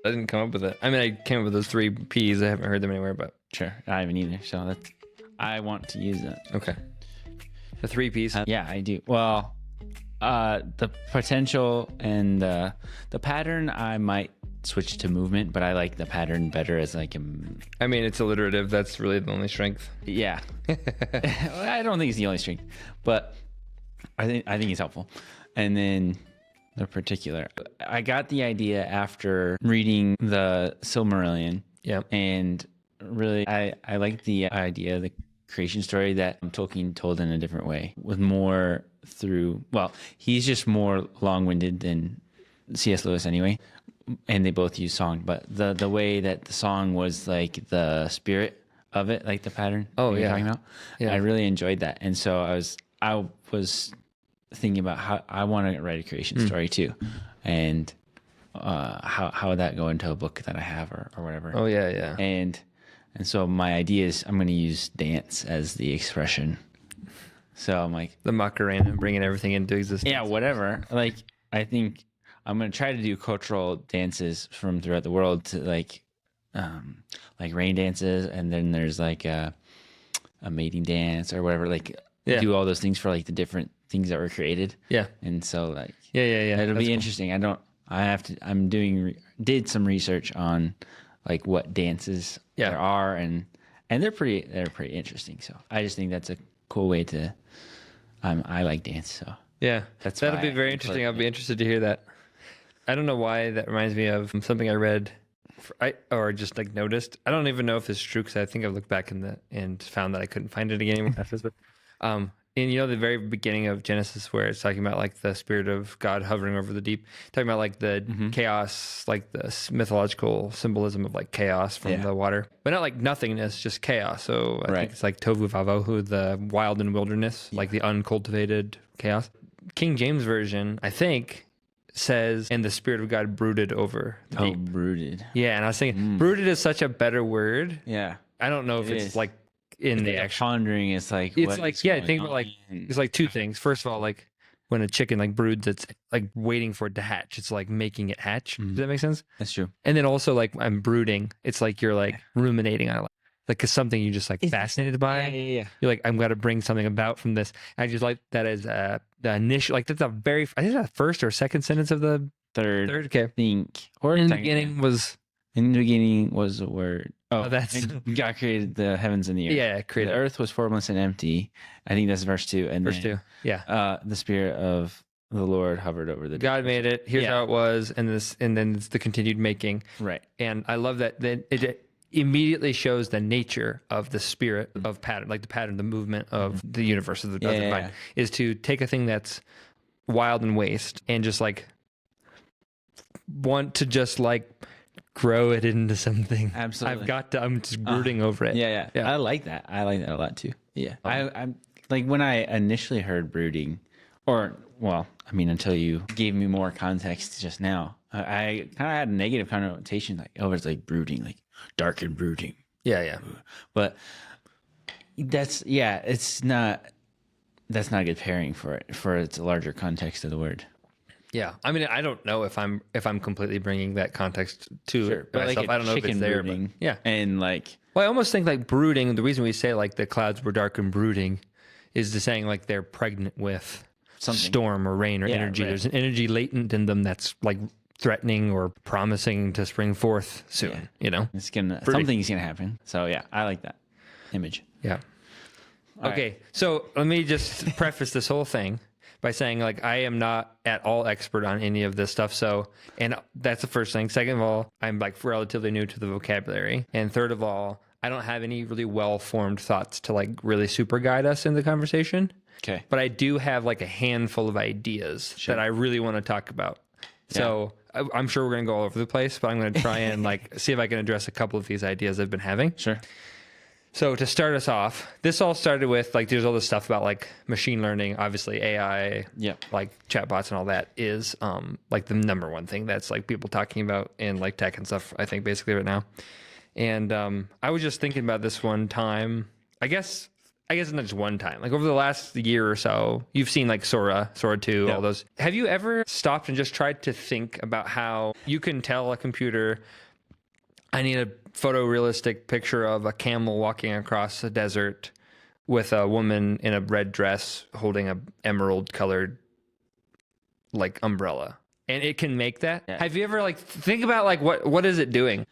I didn't come up with it. I mean, I came up with those 3 P's. I haven't heard them anywhere, but Sure, I haven't either. So I want to use it. okay. The 3 P's. Yeah, I do. Well, the potential and the pattern, I might switch to movement, but I like the pattern better as like I mean, it's alliterative. That's really the only strength. yeah. I don't think it's the only strength, but I think it's helpful. And then the particular, I got the idea after reading the Silmarillion. Yeah. And really, I like the idea of the creation story that Tolkien told in a different way, with more through, well, he's just more long-winded than C.S. Lewis anyway, and they both use song, but the way that the song was like the spirit of it, like the pattern you're talking about, I really enjoyed that. And so I was thinking about how I want to write a creation story too, and how would that go into a book that I have or whatever. Oh yeah. And so my idea is I'm going to use dance as the expression. So I'm like, the Macarena, bringing everything into existence. yeah, whatever. Like, I think I'm going to try to do cultural dances from throughout the world, to like rain dances. And then there's like a mating dance or whatever, like do all those things for like the different things that were created. Yeah. And so like, Yeah. it'll be interesting. Did some research on like what dances there are, and they're pretty interesting. So I just think that's a cool way to, I like dance. So yeah, that'll be very interesting. I'll be interested to hear that. I don't know why that reminds me of something I read or just like noticed. I don't even know if it's true, because I think I've looked back and found that I couldn't find it again anymore. But in the very beginning of Genesis, where it's talking about like the spirit of God hovering over the deep, talking about like the chaos, like the mythological symbolism of like chaos from the water, but not like nothingness, just chaos. So I think it's like tohu vavohu, the wild and wilderness, like the uncultivated chaos. King James Version, I think, says, and the spirit of God brooded over the deep. Brooded. Yeah, and I was thinking, brooded is such a better word. Yeah. I don't know if it's like in the actual pondering. It's like, think about like, it's like 2 things. First of all, like when a chicken like broods, it's like waiting for it to hatch. It's like making it hatch. Does that make sense? That's true. And then also like I'm brooding. It's like you're like ruminating on it. Like it's something you just like fascinated by. Yeah. You're like, I'm going to bring something about from this. I just like that as the initial, like that's I think that's the first or second sentence of the third. Okay. Think. Or in the beginning was a word. Oh, that's God created the heavens and the earth. Yeah, created the earth was formless and empty. I think that's verse 2. And verse 2. Yeah. The spirit of the Lord hovered over the deep. God made it. Here's how it was, and then it's the continued making. Right. And I love that it immediately shows the nature of the spirit of pattern, like the pattern, the movement of the universe, of the divine, is to take a thing that's wild and waste and just like want to just like grow it into something. Absolutely. I'm just brooding over it. Yeah. I like that. I like that a lot too. Yeah. I'm like, when I initially heard brooding, until you gave me more context just now, I kind of had a negative connotation, like, oh, it's like brooding, like dark and brooding. Yeah. But that's not a good pairing for it, for its larger context of the word. Yeah. I mean, I don't know if I'm completely bringing that context to it but myself. like I don't know if it's there, but yeah. And like, well, I almost think like brooding, the reason we say like the clouds were dark and brooding is to saying like they're pregnant with something, storm or rain or energy. Right. There's an energy latent in them that's like threatening or promising to spring forth soon, you know? Something's gonna happen. So yeah, I like that image. Yeah. Okay. So let me just preface this whole thing by saying like, I am not at all expert on any of this stuff. So, and that's the first thing. Second of all, I'm like relatively new to the vocabulary. And third of all, I don't have any really well-formed thoughts to like really super guide us in the conversation. Okay. But I do have like a handful of ideas that I really want to talk about. So I'm sure we're going to go all over the place, but I'm going to try and like see if I can address a couple of these ideas I've been having. Sure. So to start us off, this all started with like, there's all this stuff about like machine learning, obviously AI, like chatbots and all that is like the number one thing that's like people talking about in like tech and stuff, I think basically right now. And I was just thinking about this one time, I guess I guess not just one time. Like over the last year or so, you've seen like Sora 2, all those. Have you ever stopped and just tried to think about how you can tell a computer, I need a photorealistic picture of a camel walking across a desert with a woman in a red dress holding a emerald colored like umbrella, and it can make that? Yeah. Have you ever like think about like what is it doing?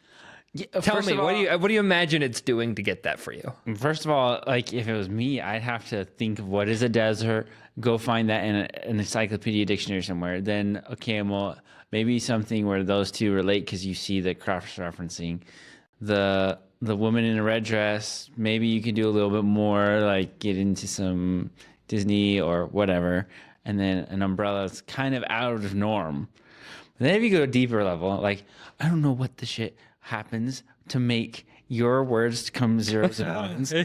Tell me, what do you imagine it's doing to get that for you? First of all, like if it was me, I'd have to think of what is a desert, go find that in an encyclopedia dictionary somewhere. Then a camel, maybe something where those two relate because you see the cross-referencing. The woman in a red dress, maybe you can do a little bit more, like get into some Disney or whatever. And then an umbrella is kind of out of norm. But then if you go a deeper level, like I don't know what the shit happens to make your words come zeros and ones to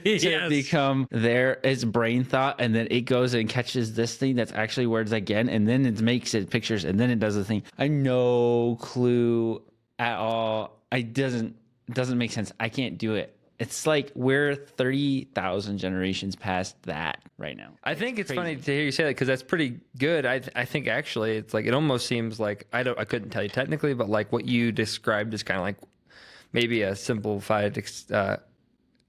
become its brain thought, and then it goes and catches this thing that's actually words again, and then it makes it pictures, and then it does the thing. I no clue at all. It doesn't make sense. I can't do it. It's like we're 30,000 generations past that right now. I think it's funny to hear you say that because that's pretty good. I think actually it's like it almost seems like I couldn't tell you technically, but like what you described is kind of like maybe a simplified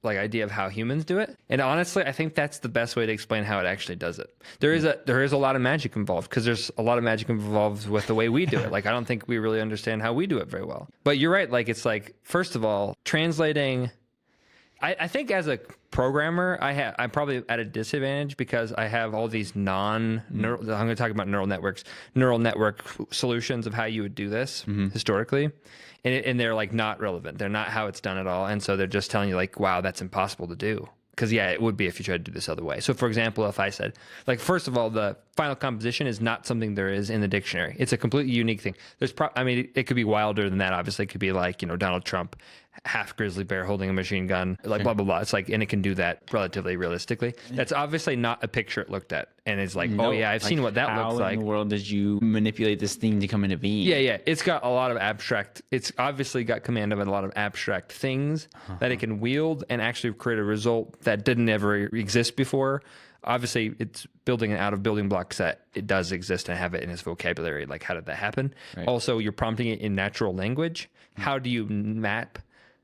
like idea of how humans do it. And honestly, I think that's the best way to explain how it actually does it. There is a lot of magic involved because there's a lot of magic involved with the way we do it. Like I don't think we really understand how we do it very well. But you're right. Like it's like first of all, translating. I think as a programmer, I'm probably at a disadvantage because I have all these I'm going to talk about neural network solutions of how you would do this historically. And they're like not relevant. They're not how it's done at all. And so they're just telling you like, wow, that's impossible to do. Because yeah, it would be if you tried to do this other way. So for example, if I said, like, first of all, the final composition is not something there is in the dictionary. It's a completely unique thing. It could be wilder than that. Obviously, it could be like, Donald Trump, half grizzly bear holding a machine gun, like blah, blah, blah. It's like, and it can do that relatively realistically. That's obviously not a picture it looked at. And it's like, oh yeah, I've seen what that looks like. How in the world did you manipulate this thing to come into being? Yeah. It's got a lot of it's obviously got command of a lot of abstract things that it can wield and actually create a result that didn't ever exist before. Obviously, it's building it out of building blocks that it does exist and have it in its vocabulary. Like, how did that happen? Right. Also, you're prompting it in natural language. How do you map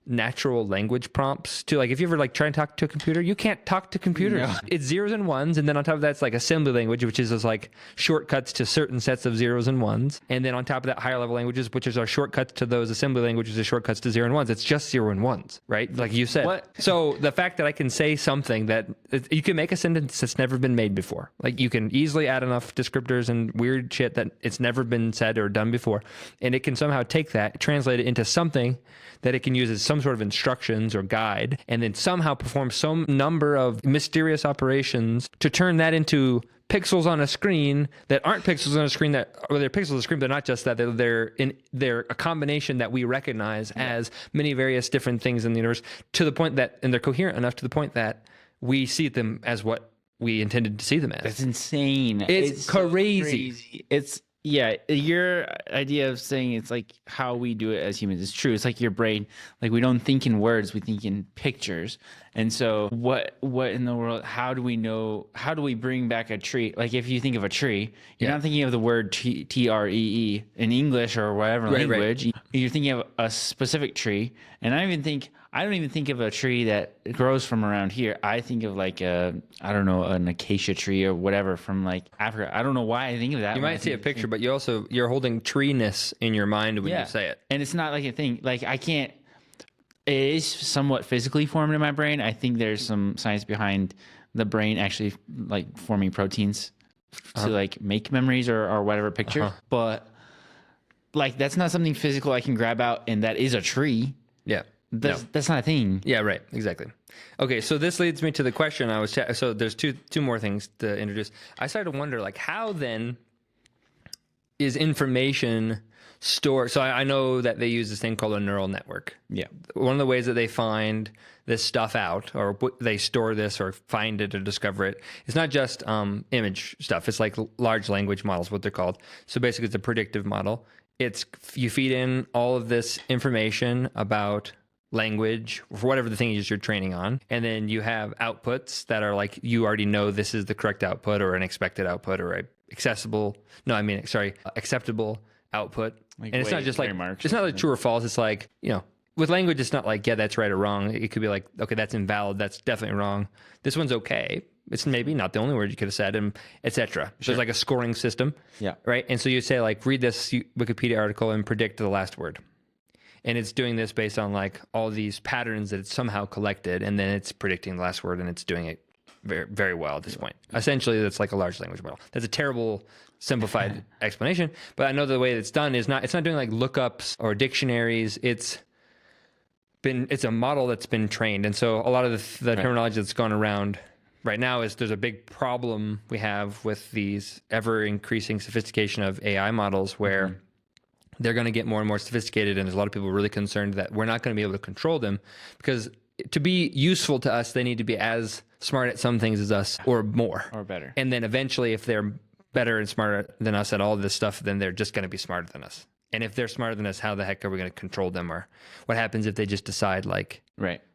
natural language prompts to, like, if you ever like try and talk to a computer, you can't talk to computers. No. It's zeros and ones, and then on top of that, it's like assembly language, which is just like shortcuts to certain sets of zeros and ones, and then on top of that, higher level languages, which is our shortcuts to those assembly languages, the shortcuts to zero and ones. It's just zero and ones, right? Like you said. What? So the fact that I can say something that you can make a sentence that's never been made before, like you can easily add enough descriptors and weird shit that it's never been said or done before, and it can somehow take that, translate it into something that it can use as some sort of instructions or guide, and then somehow perform some number of mysterious operations to turn that into pixels on a screen that aren't pixels on a screen they're pixels on a screen, but not just that, they're a combination that we recognize as many various different things in the universe, to the point that, and they're coherent enough to the point that we see them as what we intended to see them as. That's insane. It's crazy. So crazy. Yeah, your idea of saying it's like how we do it as humans is true. It's like your brain, like we don't think in words, we think in pictures. And so what in the world, how do we bring back a tree? Like if you think of a tree, you're not thinking of the word T-R-E-E in English or whatever language. Right. You're thinking of a specific tree. And I don't even think of a tree that grows from around here. I think of like an acacia tree or whatever from like Africa. I don't know why I think of that. You might see a picture, but you're holding treeness in your mind when you say it. And it's not like a thing. Like it is somewhat physically formed in my brain. I think there's some science behind the brain actually like forming proteins to like make memories or whatever picture. But like that's not something physical I can grab out and that is a tree. Yeah. That's not a thing. Yeah, right. Exactly. Okay, so this leads me to the question so there's two more things to introduce. I started to wonder, like, how then is information stored? So I know that they use this thing called a neural network. Yeah. One of the ways that they find this stuff out, or they store this or find it or discover it, it's not just image stuff. It's like large language models, what they're called. So basically it's a predictive model. You feed in all of this information about language for whatever the thing is you're training on. And then you have outputs that are like, you already know this is the correct output or an expected output or acceptable output. Like and it's not just like, marks it's not like true or false. It's like, with language, it's not like, yeah, that's right or wrong. It could be like, okay, that's invalid. That's definitely wrong. This one's okay. It's maybe not the only word you could have said, and etc. So there's like a scoring system. Yeah. Right. And so you say like, read this Wikipedia article and predict the last word. And it's doing this based on like all these patterns that it's somehow collected, and then it's predicting the last word, and it's doing it very, very well at this point. Essentially, that's like a large language model. That's a terrible simplified explanation, but I know the way it's done is it's not doing like lookups or dictionaries. It's a model that's been trained. And so a lot of the terminology that's gone around right now is there's a big problem we have with these ever increasing sophistication of AI models where they're going to get more and more sophisticated. And there's a lot of people really concerned that we're not going to be able to control them, because to be useful to us, they need to be as smart at some things as us or more. Or better. And then eventually, if they're better and smarter than us at all this stuff, then they're just going to be smarter than us. And if they're smarter than us, how the heck are we going to control them? Or what happens if they just decide like,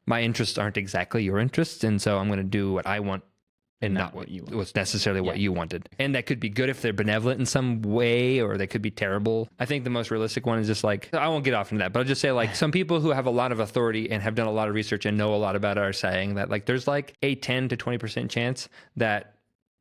my interests aren't exactly your interests, and so I'm going to do what I want and not what you was necessarily what you wanted. And that could be good if they're benevolent in some way, or they could be terrible. I think the most realistic one is just like, I won't get off into that, but I'll just say like some people who have a lot of authority and have done a lot of research and know a lot about it are saying that like there's like a 10 to 20% chance that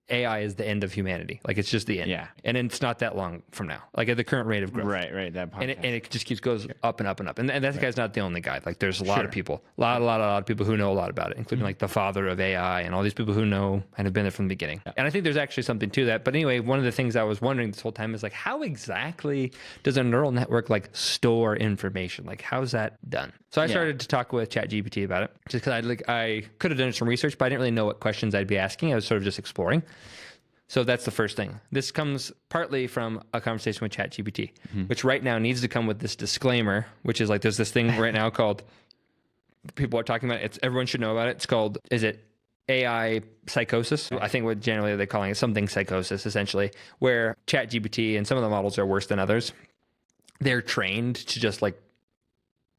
AI is the end of humanity. Like it's just the end. Yeah. And it's not that long from now, like at the current rate of growth. Right. That podcast. And it just goes up and up and up. And that guy's not the only guy. Like there's a lot of people, a lot of people who know a lot about it, including like the father of AI and all these people who know and have been there from the beginning. Yeah. And I think there's actually something to that. But anyway, one of the things I was wondering this whole time is like, how exactly does a neural network like store information? Like how's that done? So I started to talk with ChatGPT about it, just because I could have done some research, but I didn't really know what questions I'd be asking. I was sort of just exploring. So that's the first thing. This comes partly from a conversation with ChatGPT, which right now needs to come with this disclaimer, which is like, there's this thing right now called, people are talking about it, everyone should know about it. It's called, is it AI psychosis? I think what generally they're calling it something psychosis, essentially, where ChatGPT and some of the models are worse than others. They're trained to just like,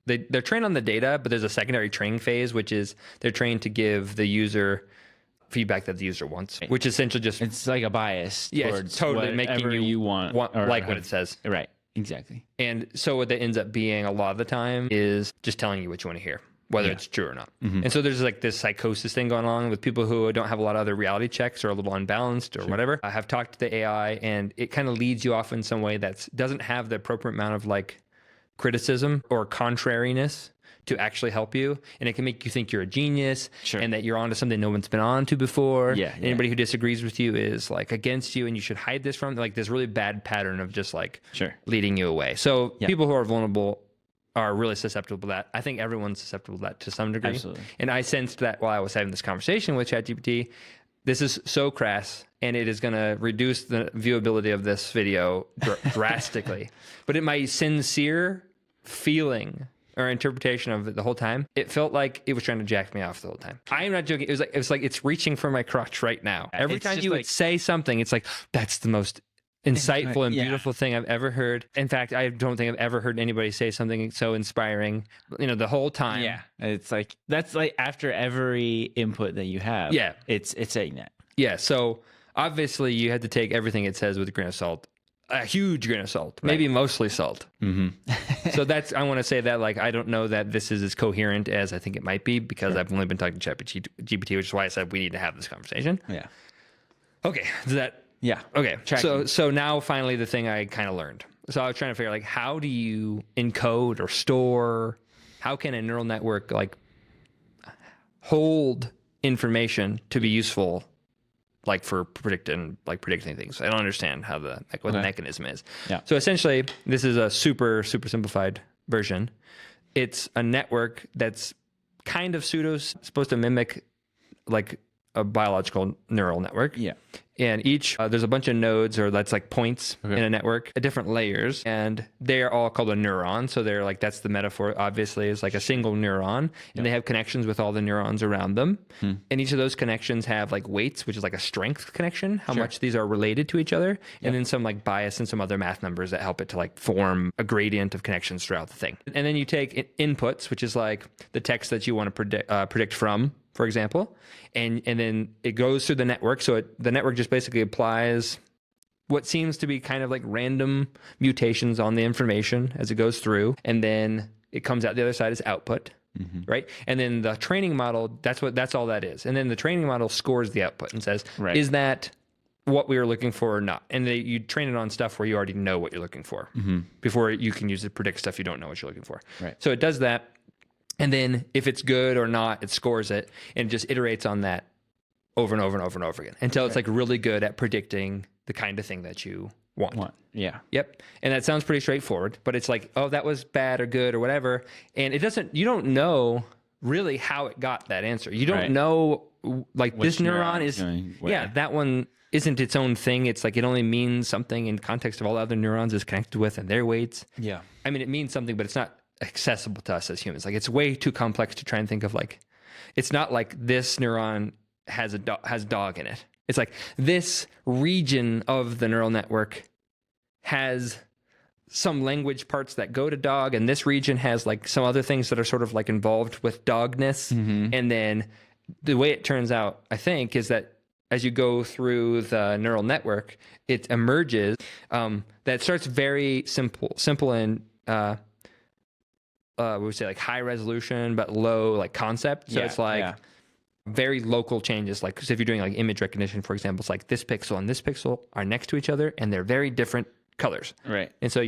they're trained on the data, but there's a secondary training phase, which is they're trained to give the user feedback that the user wants, which essentially just, it's like a bias. Yeah, it's totally making you want like what it says. Right. Exactly. And so what that ends up being a lot of the time is just telling you what you want to hear, whether it's true or not. And so there's like this psychosis thing going on with people who don't have a lot of other reality checks or a little unbalanced or whatever. I have talked to the AI and it kind of leads you off in some way that doesn't have the appropriate amount of like criticism or contrariness to actually help you, and it can make you think you're a genius and that you're onto something no one's been on to before. Anybody who disagrees with you is like against you, and you should hide this from like this really bad pattern of just like leading you away. So people who are vulnerable are really susceptible to that. I think everyone's susceptible to that to some degree. Absolutely. And I sensed that while I was having this conversation with ChatGPT, this is so crass, and it is going to reduce the viewability of this video drastically. But in my sincere feeling or interpretation of it the whole time, it felt like it was trying to jack me off the whole time. I am not joking. It was like it's reaching for my crotch right now. Every time you would say something, it's like, that's the most insightful and beautiful thing I've ever heard. In fact, I don't think I've ever heard anybody say something so inspiring, the whole time. Yeah. It's like, that's like after every input that you have. Yeah. It's saying that. Yeah. So obviously you had to take everything it says with a grain of salt. A huge grain of salt, maybe mostly salt. So I want to say that like, I don't know that this is as coherent as I think it might be, because I've only been talking to ChatGPT, which is why I said we need to have this conversation. Yeah. Okay. Is that? Yeah. Okay. So now finally the thing I kind of learned. So I was trying to figure out like, how do you encode or store, how can a neural network like hold information to be useful, like for predicting things. I don't understand how what the mechanism is. Yeah. So essentially, this is a super simplified version. It's a network that's kind of supposed to mimic like a biological neural network. Yeah. And each, there's a bunch of nodes, or that's like points in a network at different layers, and they are all called a neuron. So they're like, that's the metaphor, obviously, is like a single neuron, and they have connections with all the neurons around them. And each of those connections have like weights, which is like a strength connection, how much these are related to each other, and then some like bias and some other math numbers that help it to like form a gradient of connections throughout the thing. And then you take inputs, which is like the text that you want to predict from, for example, and then it goes through the network. So the network just basically applies what seems to be kind of like random mutations on the information as it goes through, and then it comes out the other side as output, right? And then the training model, that's all that is. And then the training model scores the output and says, is that what we were looking for or not? And you train it on stuff where you already know what you're looking for before you can use it to predict stuff you don't know what you're looking for. Right. So it does that. And then if it's good or not, it scores it and just iterates on that over and over and over and over again until it's like really good at predicting the kind of thing that you want. Yeah. Yep. And that sounds pretty straightforward, but it's like, oh, that was bad or good or whatever. And you don't know really how it got that answer. You don't know, like, which this neuron is, that one isn't its own thing. It's like, it only means something in context of all the other neurons it's connected with and their weights. Yeah. I mean, it means something, but it's not accessible to us as humans. Like, it's way too complex to try and think of. Like, it's not like this neuron has dog in it. It's like this region of the neural network has some language parts that go to dog, and this region has like some other things that are sort of like involved with dogness. And then the way it turns out, I think, is that as you go through the neural network, it emerges that starts very simple and we would say like high resolution, but low like concept. So it's like very local changes. Like, cause if you're doing like image recognition, for example, it's like this pixel and this pixel are next to each other and they're very different colors. Right. And so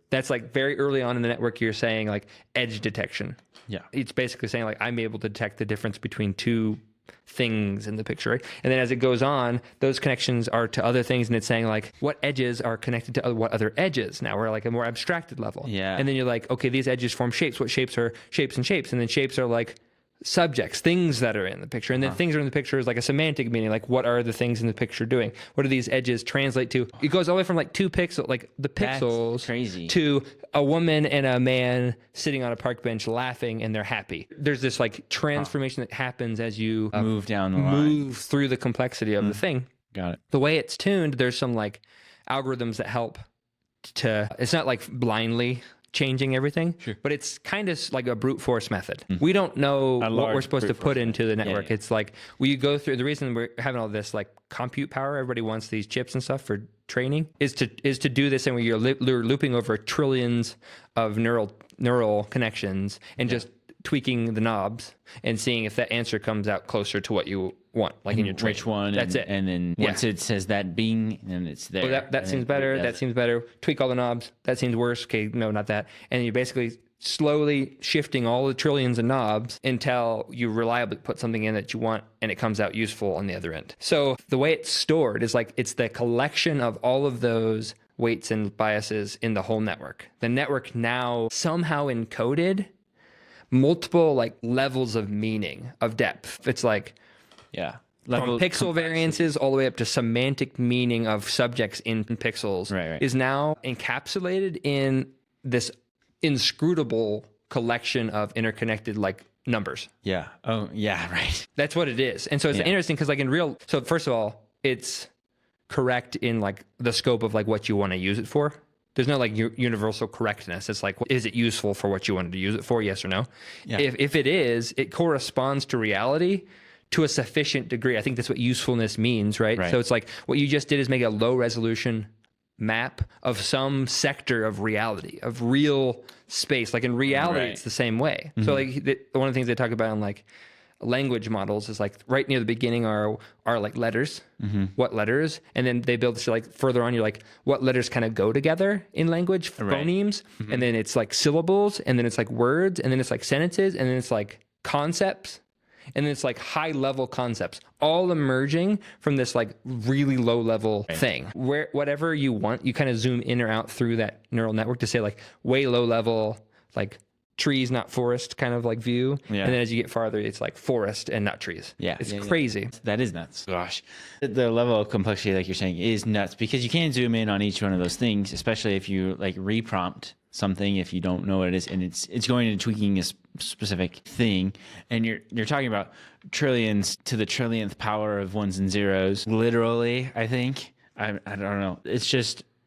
that's like very early on in the network, you're saying like edge detection. Yeah. It's basically saying like, I'm able to detect the difference between two things in the picture, right? And then as it goes on, those connections are to other things, and it's saying like, what edges are connected to what other edges? Now we're like a more abstracted level. Yeah. And then you're like, okay, these edges form shapes. What shapes are shapes and shapes? And then shapes are like subjects, things that are in the picture. And then things are in the picture is like a semantic meaning, like what are the things in the picture doing? What do these edges translate to? It goes all the way from like 2 pixels, like the pixels, crazy, to a woman and a man sitting on a park bench laughing and they're happy. There's this like transformation that happens as you move down the line, move through the complexity of the thing. Got it. The way it's tuned, there's some like algorithms that help it's not like blindly changing everything, but it's kind of like a brute force method. We don't know what we're supposed to put into the network. It's like we go through, the reason we're having all this like compute power, everybody wants these chips and stuff for training, is to do this, and where you're looping over trillions of neural connections and just tweaking the knobs and seeing if that answer comes out closer to what you want, like in your training. Which one? That's it. And then once it says that bing, then it's there. Oh, that seems better. That seems better. Tweak all the knobs. That seems worse. Okay, no, not that. And you're basically slowly shifting all the trillions of knobs until you reliably put something in that you want and it comes out useful on the other end. So the way it's stored is like it's the collection of all of those weights and biases in the whole network. The network now somehow encoded multiple like levels of meaning, of depth. It's like from pixel variances all the way up to semantic meaning of subjects in pixels is now encapsulated in this inscrutable collection of interconnected like numbers. Yeah. Oh, yeah, right. That's what it is. And so it's interesting because like so first of all, it's correct in like the scope of like what you want to use it for. There's no like universal correctness. It's like, is it useful for what you wanted to use it for? Yes or no? Yeah. If it is, it corresponds to reality to a sufficient degree. I think that's what usefulness means, right? So it's like what you just did is make a low resolution map of some sector of reality, of real space. Like in reality, it's the same way. So like one of the things they talk about in like language models is like right near the beginning are like letters, what letters, and then they build this like further on, you're like, what letters kind of go together in language, phonemes, and then it's like syllables, and then it's like words, and then it's like sentences, and then it's like concepts, and then it's like high level concepts, all emerging from this like really low level thing where whatever you want, you kind of zoom in or out through that neural network to say like way low level, like trees, not forest kind of like view. Yeah. And then as you get farther, it's like forest and not trees. Yeah. It's yeah, crazy. Yeah. That is nuts. Gosh. The level of complexity, like you're saying, is nuts because you can't zoom in on each one of those things, especially if you like reprompt something if you don't know what it is, and it's going into tweaking a specific thing, and you're talking about trillions to the trillionth power of ones and zeros, literally. I think I don't know.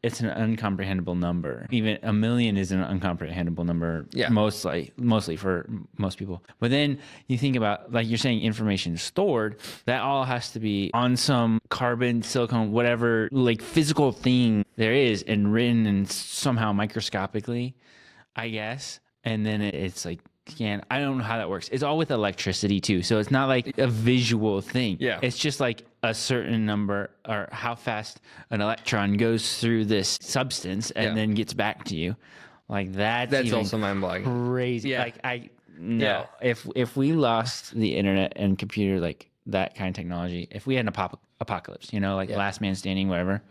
It's an uncomprehendable number. Even a million is an uncomprehendable number. Yeah. Mostly for most people. But then you think about, like you're saying, information stored. That all has to be on some carbon, silicon, whatever, like physical thing there is, and written and somehow microscopically, I guess. And then it's like scan. I don't know how that works. It's all with electricity too. So it's not like a visual thing. Yeah. It's just like a certain number or how fast an electron goes through this substance and then gets back to you. Like that's also mind-blowing. Crazy. Yeah. Like if we lost the internet and computer, like that kind of technology, if we had an apocalypse, like last man standing, whatever,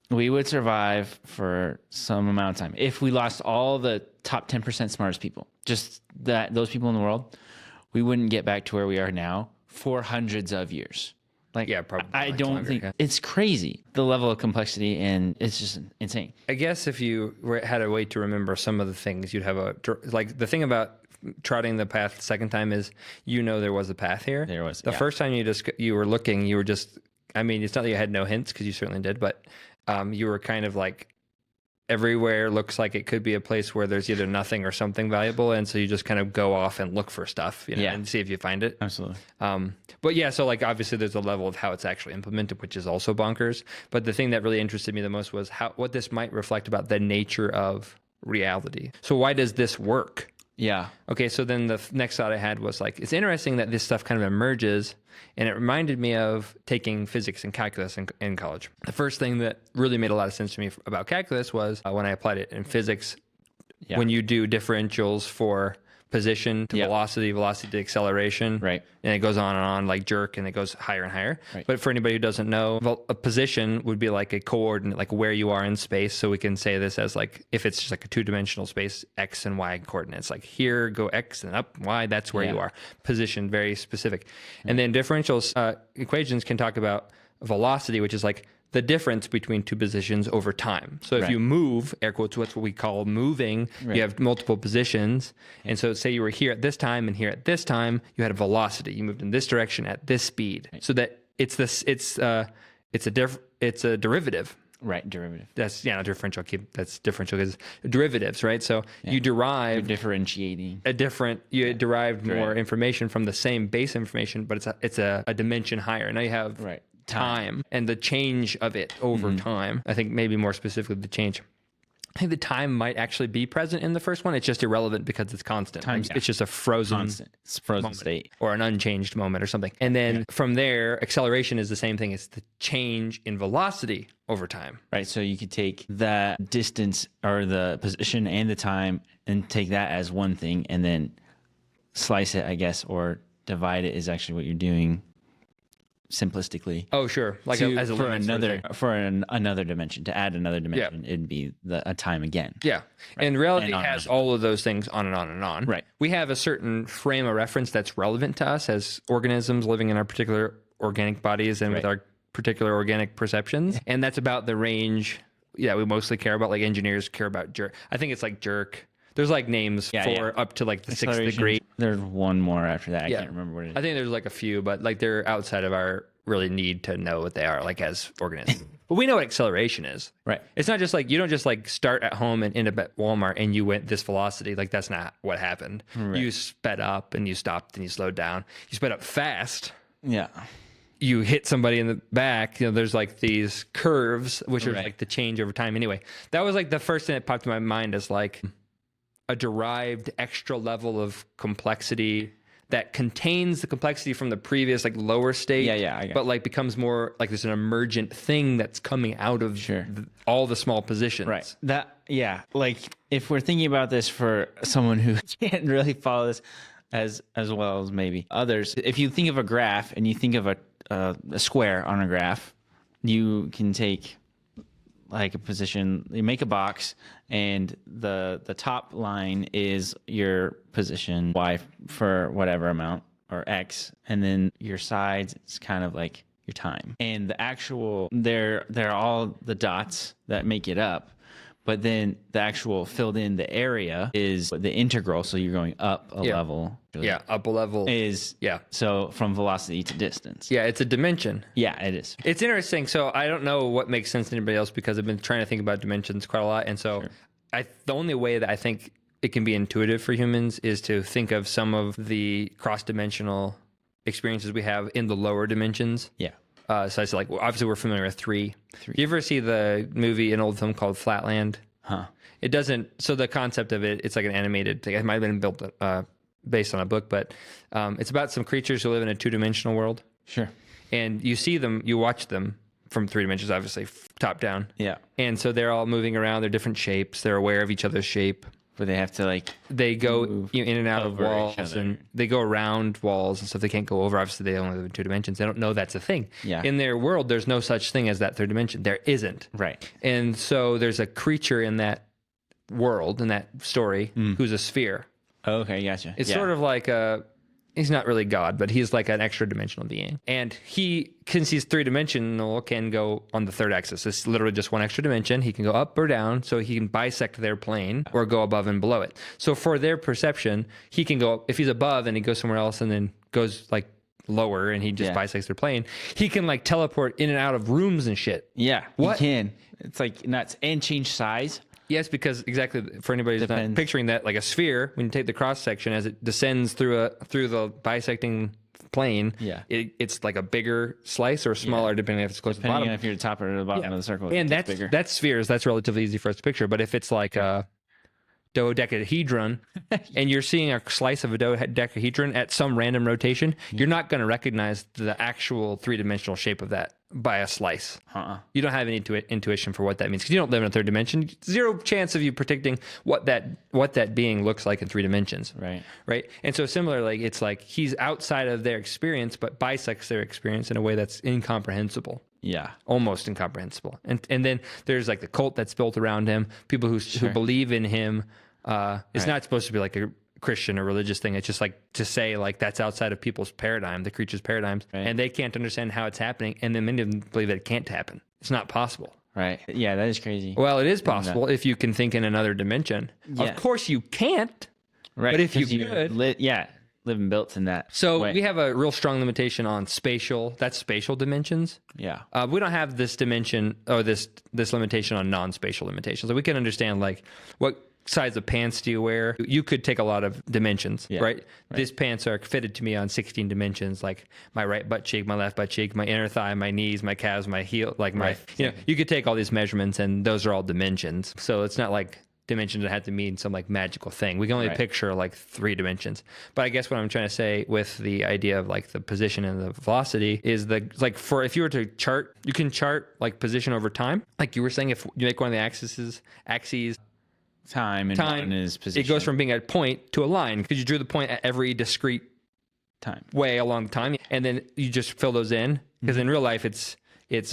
we would survive for some amount of time. If we lost all the top 10% smartest people, just those people in the world, we wouldn't get back to where we are now for hundreds of years. Like, yeah, probably. I don't think it's crazy, the level of complexity, and it's just insane. I guess if you had a way to remember some of the things, you'd have like the thing about trotting the path the second time is, there was a path here. There was. The first time you were looking, you were just, I mean, it's not that you had no hints because you certainly did, but you were kind of like, everywhere looks like it could be a place where there's either nothing or something valuable, and so you just kind of go off and look for stuff, and see if you find it. Absolutely. But yeah, so like obviously there's a level of how it's actually implemented, which is also bonkers. But the thing that really interested me the most was what this might reflect about the nature of reality. So why does this work? Yeah. Okay, so then the next thought I had was like, it's interesting that this stuff kind of emerges, and it reminded me of taking physics and calculus in college. The first thing that really made a lot of sense to me about calculus was when I applied it in physics, when you do differentials for position to velocity to acceleration, right? And it goes on like jerk, and it goes higher and higher. Right. But for anybody who doesn't know, a position would be like a coordinate, like where you are in space. So we can say this as like, if it's just like a two-dimensional space, X and Y coordinates, like here go X and up Y, that's where you are. Position, very specific. And then differentials equations can talk about velocity, which is like the difference between two positions over time. So if you move, air quotes, what's what we call moving, you have multiple positions. And so say you were here at this time and here at this time, you had a velocity. You moved in this direction at this speed. So that it's a derivative. Right, derivative. That's not differential. That's differential because derivatives, right? So you derive. You're differentiating. You derived more information from the same base information, but it's a dimension higher. Now you have time and the change of it over time. I think maybe more specifically the change. I think the time might actually be present in the first one. It's just irrelevant because it's constant. It's just a frozen state or an unchanged moment or something. And then from there, acceleration is the same thing. It's the change in velocity over time. Right. So you could take the distance or the position and the time and take that as one thing and then slice it, I guess, or divide it is actually what you're doing simplistically. Oh, sure. Like as a another dimension, to add another dimension, it'd be a time again. Yeah. Right. And reality has all of those things on and on and on. Right. We have a certain frame of reference that's relevant to us as organisms living in our particular organic bodies and with our particular organic perceptions. And that's about the range we mostly care about. Like engineers care about jerk. I think it's like jerk. There's like names for up to like the 6th degree. There's one more after that. I can't remember what it is. I think there's like a few, but like they're outside of our really need to know what they are, like as organisms. But we know what acceleration is. Right. It's not just like, you don't just like start at home and end up at Walmart and you went this velocity. Like that's not what happened. Right. You sped up and you stopped and you slowed down. You sped up fast. Yeah. You hit somebody in the back. There's like these curves, which are like the change over time. Anyway, that was like the first thing that popped in my mind as like a derived extra level of complexity that contains the complexity from the previous like lower state, but like becomes more like there's an emergent thing that's coming out of all the small positions. Right. Like if we're thinking about this for someone who can't really follow this as well as maybe others, if you think of a graph and you think of a square on a graph, you can take like a position. You make a box, and the top line is your position Y for whatever amount, or X, and then your sides is kind of like your time. And the actual they're all the dots that make it up. But then the actual filled in the area is the integral. So you're going up a level. Yeah, up a level. So from velocity to distance. Yeah, it's a dimension. Yeah, it is. It's interesting. So I don't know what makes sense to anybody else because I've been trying to think about dimensions quite a lot. And so the only way that I think it can be intuitive for humans is to think of some of the cross-dimensional experiences we have in the lower dimensions. Yeah. So I said, like, obviously we're familiar with three. You ever see the movie, an old film called Flatland? It doesn't. So the concept of it, it's like an animated thing. It might have been built based on a book, but it's about some creatures who live in a two-dimensional world. Sure. And you see them, you watch them from three dimensions, obviously top down. Yeah. And so they're all moving around. They're different shapes. They're aware of each other's shape. But they have to like they go in and out of walls, and they go around walls and stuff. They can't go over. Obviously, they only live in two dimensions. They don't know that's a thing. Yeah. In their world, there's no such thing as that third dimension. There isn't. Right. And so there's a creature in that world, in that story, who's a sphere. Oh, okay, gotcha. It's sort of like he's not really God, but he's like an extra dimensional being. And he, since he's three dimensional, can go on the third axis. It's literally just one extra dimension. He can go up or down, so he can bisect their plane or go above and below it. So for their perception, he can go, if he's above and he goes somewhere else and then goes like lower and he just bisects their plane, he can like teleport in and out of rooms and shit. Yeah, what? He can. It's like nuts. And change size. Yes, because exactly for anybody who's not picturing that, like a sphere, when you take the cross section as it descends through the bisecting plane, it's like a bigger slice or smaller, depending if it's close to the bottom. Depending on if you're the top or the bottom of the circle. And that's spheres. That's relatively easy for us to picture. But if it's like a dodecahedron and you're seeing a slice of a dodecahedron at some random rotation, you're not going to recognize the actual three-dimensional shape of that by a slice. You don't have any intuition for what that means because you don't live in a third dimension. Zero chance of you predicting what that being looks like in three dimensions. Right. And so similarly, it's like he's outside of their experience but bisects their experience in a way that's incomprehensible. Yeah. Almost incomprehensible. And then there's like the cult that's built around him, people who believe in him. It's not supposed to be like a Christian or religious thing. It's just like to say like that's outside of people's paradigm, the creature's paradigms, and they can't understand how it's happening. And then many of them believe that it can't happen. It's not possible. Right. Yeah, that is crazy. Well, it is possible if you can think in another dimension. Yeah. Of course you can't. Right. But if you could. Living built in that. So we have a real strong limitation on spatial dimensions. Yeah. We don't have this dimension or this limitation on non-spatial limitations. So we can understand like what size of pants do you wear? You could take a lot of dimensions, right? These pants are fitted to me on 16 dimensions, like my right butt cheek, my left butt cheek, my inner thigh, my knees, my calves, my heel, like you could take all these measurements and those are all dimensions. So it's not like dimensions that have to mean some like magical thing. We can only picture like three dimensions. But I guess what I'm trying to say with the idea of like the position and the velocity is if you were to chart, you can chart like position over time. Like you were saying, if you make one of the axes, time and is position. It goes from being a point to a line because you drew the point at every discrete time way along the time, and then you just fill those in because in real life it's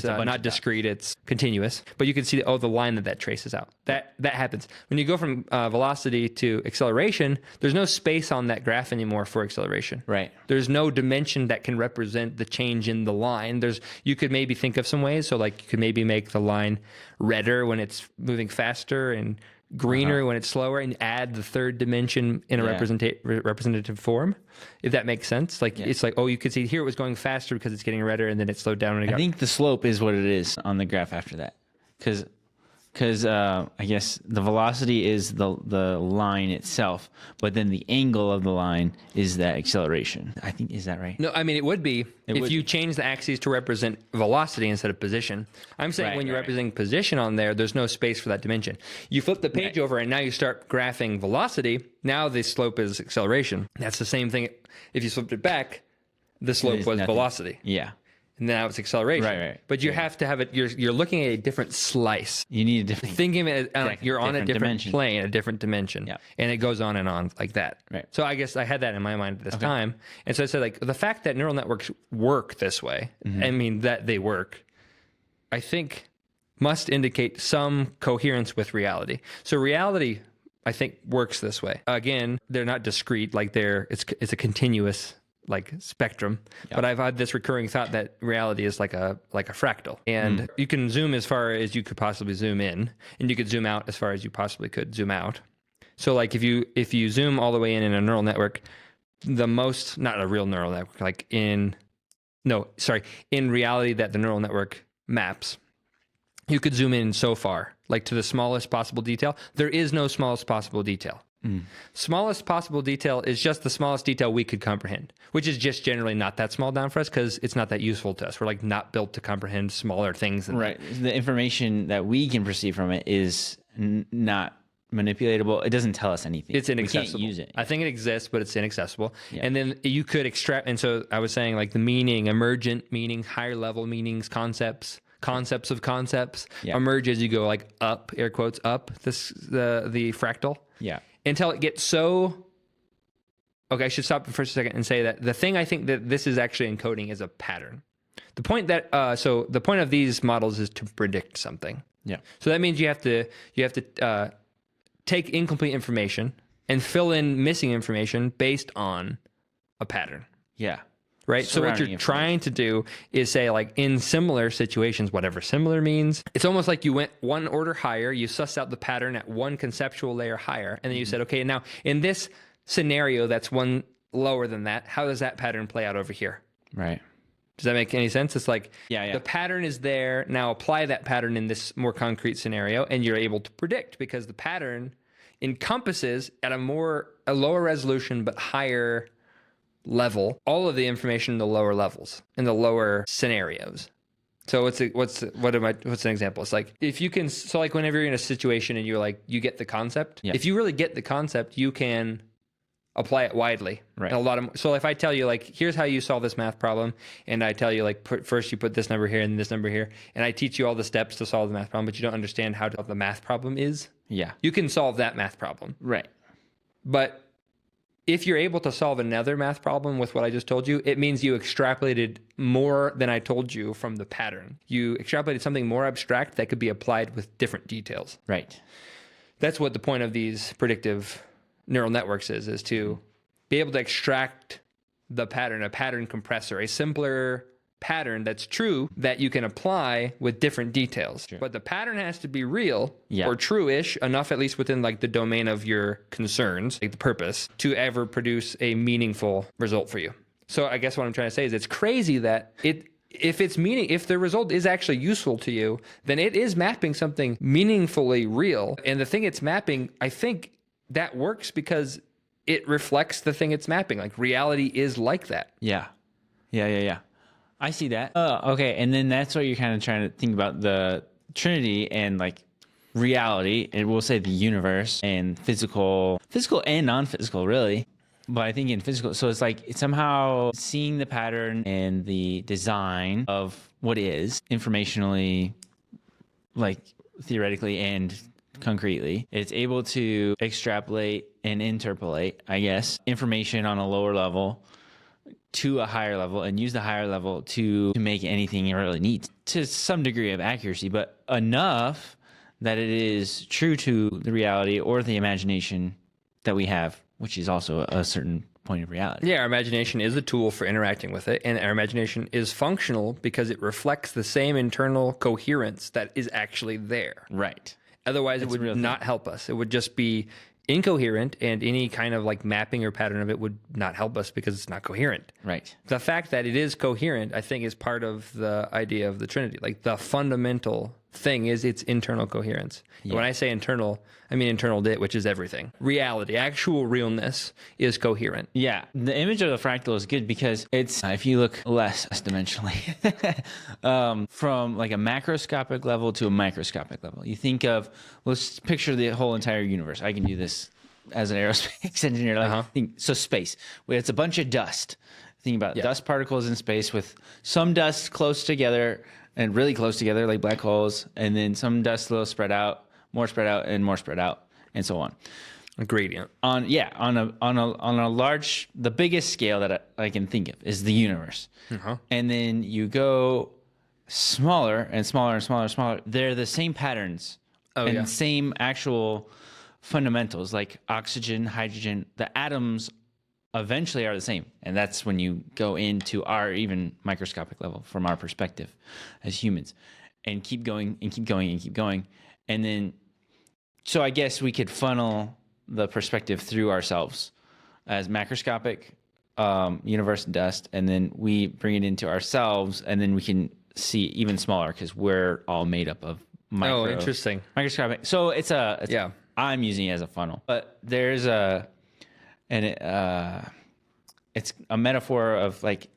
not discrete, it's continuous. But you can see the line that traces out. That happens when you go from velocity to acceleration. There's no space on that graph anymore for acceleration. Right. There's no dimension that can represent the change in the line. You could maybe think of some ways. So like you could maybe make the line redder when it's moving faster and greener when it's slower, and add the third dimension in a representative form, if that makes sense. Like it's like, you could see here it was going faster because it's getting redder, and then it slowed down. I think the slope is what it is on the graph after that, because I guess the velocity is the line itself, but then the angle of the line is that acceleration. I think, is that right? No, I mean it would be if you change the axes to represent velocity instead of position. I'm saying when you're representing position on there's no space for that dimension. You flip the page over and now you start graphing velocity. Now the slope is acceleration. That's the same thing. If you flipped it back, the slope was velocity. Yeah. And now it's acceleration. Right. But you have to have it. You're looking at a different slice. You need a different. Thinking of it as you're on a different plane, a different dimension. Yeah. And it goes on and on like that. Right. So I guess I had that in my mind at this time. And so I said, like, the fact that neural networks work this way, I mean, that they work, I think must indicate some coherence with reality. So reality, I think, works this way. Again, they're not discrete, like it's a continuous like spectrum. Yeah. But I've had this recurring thought that reality is like a fractal, and you can zoom as far as you could possibly zoom in, and you could zoom out as far as you possibly could zoom out. So like if you zoom all the way in a neural network, not a real neural network, like in reality that the neural network maps, you could zoom in so far, like to the smallest possible detail. There is no smallest possible detail. Smallest possible detail is just the smallest detail we could comprehend, which is just generally not that small down for us because it's not that useful to us. We're like not built to comprehend smaller things than right. The information that we can perceive from it is not manipulatable. It doesn't tell us anything. It's inaccessible. We can't use it. I think it exists, but it's inaccessible. Yeah. And then you could extract. And so I was saying like the meaning, emergent meaning, higher level meanings, concepts of concepts emerge as you go like up, air quotes, up the fractal. Yeah. Until it gets so. Okay, I should stop for a second and say that the thing I think that this is actually encoding is a pattern. The point that the point of these models is to predict something. Yeah. So that means you have to take incomplete information and fill in missing information based on a pattern. Yeah. Right. So what you're trying to do is say like in similar situations, whatever similar means, it's almost like you went one order higher, you sussed out the pattern at one conceptual layer higher. And then you said, okay, now in this scenario, that's one lower than that. How does that pattern play out over here? Right. Does that make any sense? It's like the pattern is there. Now apply that pattern in this more concrete scenario and you're able to predict because the pattern encompasses at a lower resolution but higher level all of the information in the lower levels, in the lower scenarios. So what's an example? It's like if you can, so like whenever you're in a situation and you're like, you get the concept, if you really get the concept, you can apply it widely. Right. So if I tell you like, here's how you solve this math problem, and I tell you like, first you put this number here and this number here, and I teach you all the steps to solve the math problem, but you don't understand how the math problem is. Yeah. You can solve that math problem. Right. But if you're able to solve another math problem with what I just told you, it means you extrapolated more than I told you from the pattern. You extrapolated something more abstract that could be applied with different details. Right. That's what the point of these predictive neural networks is to be able to extract the pattern, a pattern compressor, a simpler pattern that's true that you can apply with different details. Sure. But the pattern has to be real or true-ish enough, at least within like the domain of your concerns, like the purpose, to ever produce a meaningful result for you. So I guess what I'm trying to say is it's crazy that if the result is actually useful to you, then it is mapping something meaningfully real. And the thing it's mapping, I think that works because it reflects the thing it's mapping. Like reality is like that. Yeah. I see that. Okay. And then that's what you're kind of trying to think about the Trinity and like reality, and we'll say the universe and physical and non-physical really. But I think in physical, so it's like it's somehow seeing the pattern and the design of what is informationally, like theoretically and concretely. It's able to extrapolate and interpolate, I guess, information on a lower level to a higher level and use the higher level to make anything it really needs to some degree of accuracy, but enough that it is true to the reality or the imagination that we have, which is also a certain point of reality. Yeah, our imagination is a tool for interacting with it, and our imagination is functional because it reflects the same internal coherence that is actually there. Right. Otherwise, it would not help us. It would just be incoherent, and any kind of like mapping or pattern of it would not help us because it's not coherent. Right. The fact that it is coherent, I think, is part of the idea of the Trinity. Like the fundamental thing is its internal coherence. Yeah. When I say internal, I mean internal dit, which is everything. Reality, actual realness is coherent. Yeah. The image of the fractal is good because it's, if you look less dimensionally, from like a macroscopic level to a microscopic level. You think of, let's picture the whole entire universe. I can do this as an aerospace engineer. Like, so space, where it's a bunch of dust. Think about dust particles in space with some dust close together and really close together, like black holes, and then some dust a little spread out, more spread out, and more spread out, and so on. A gradient. On a large, the biggest scale that I can think of is the universe. And then you go smaller and smaller and smaller and smaller, they're the same patterns and same actual fundamentals like oxygen, hydrogen. The atoms eventually are the same. And that's when you go into our even microscopic level from our perspective as humans and keep going and keep going and keep going. And then, so I guess we could funnel the perspective through ourselves as macroscopic universe dust, and then we bring it into ourselves, and then we can see even smaller because we're all made up of interesting. Microscopic. So it's I'm using it as a funnel, but there's it's a metaphor of like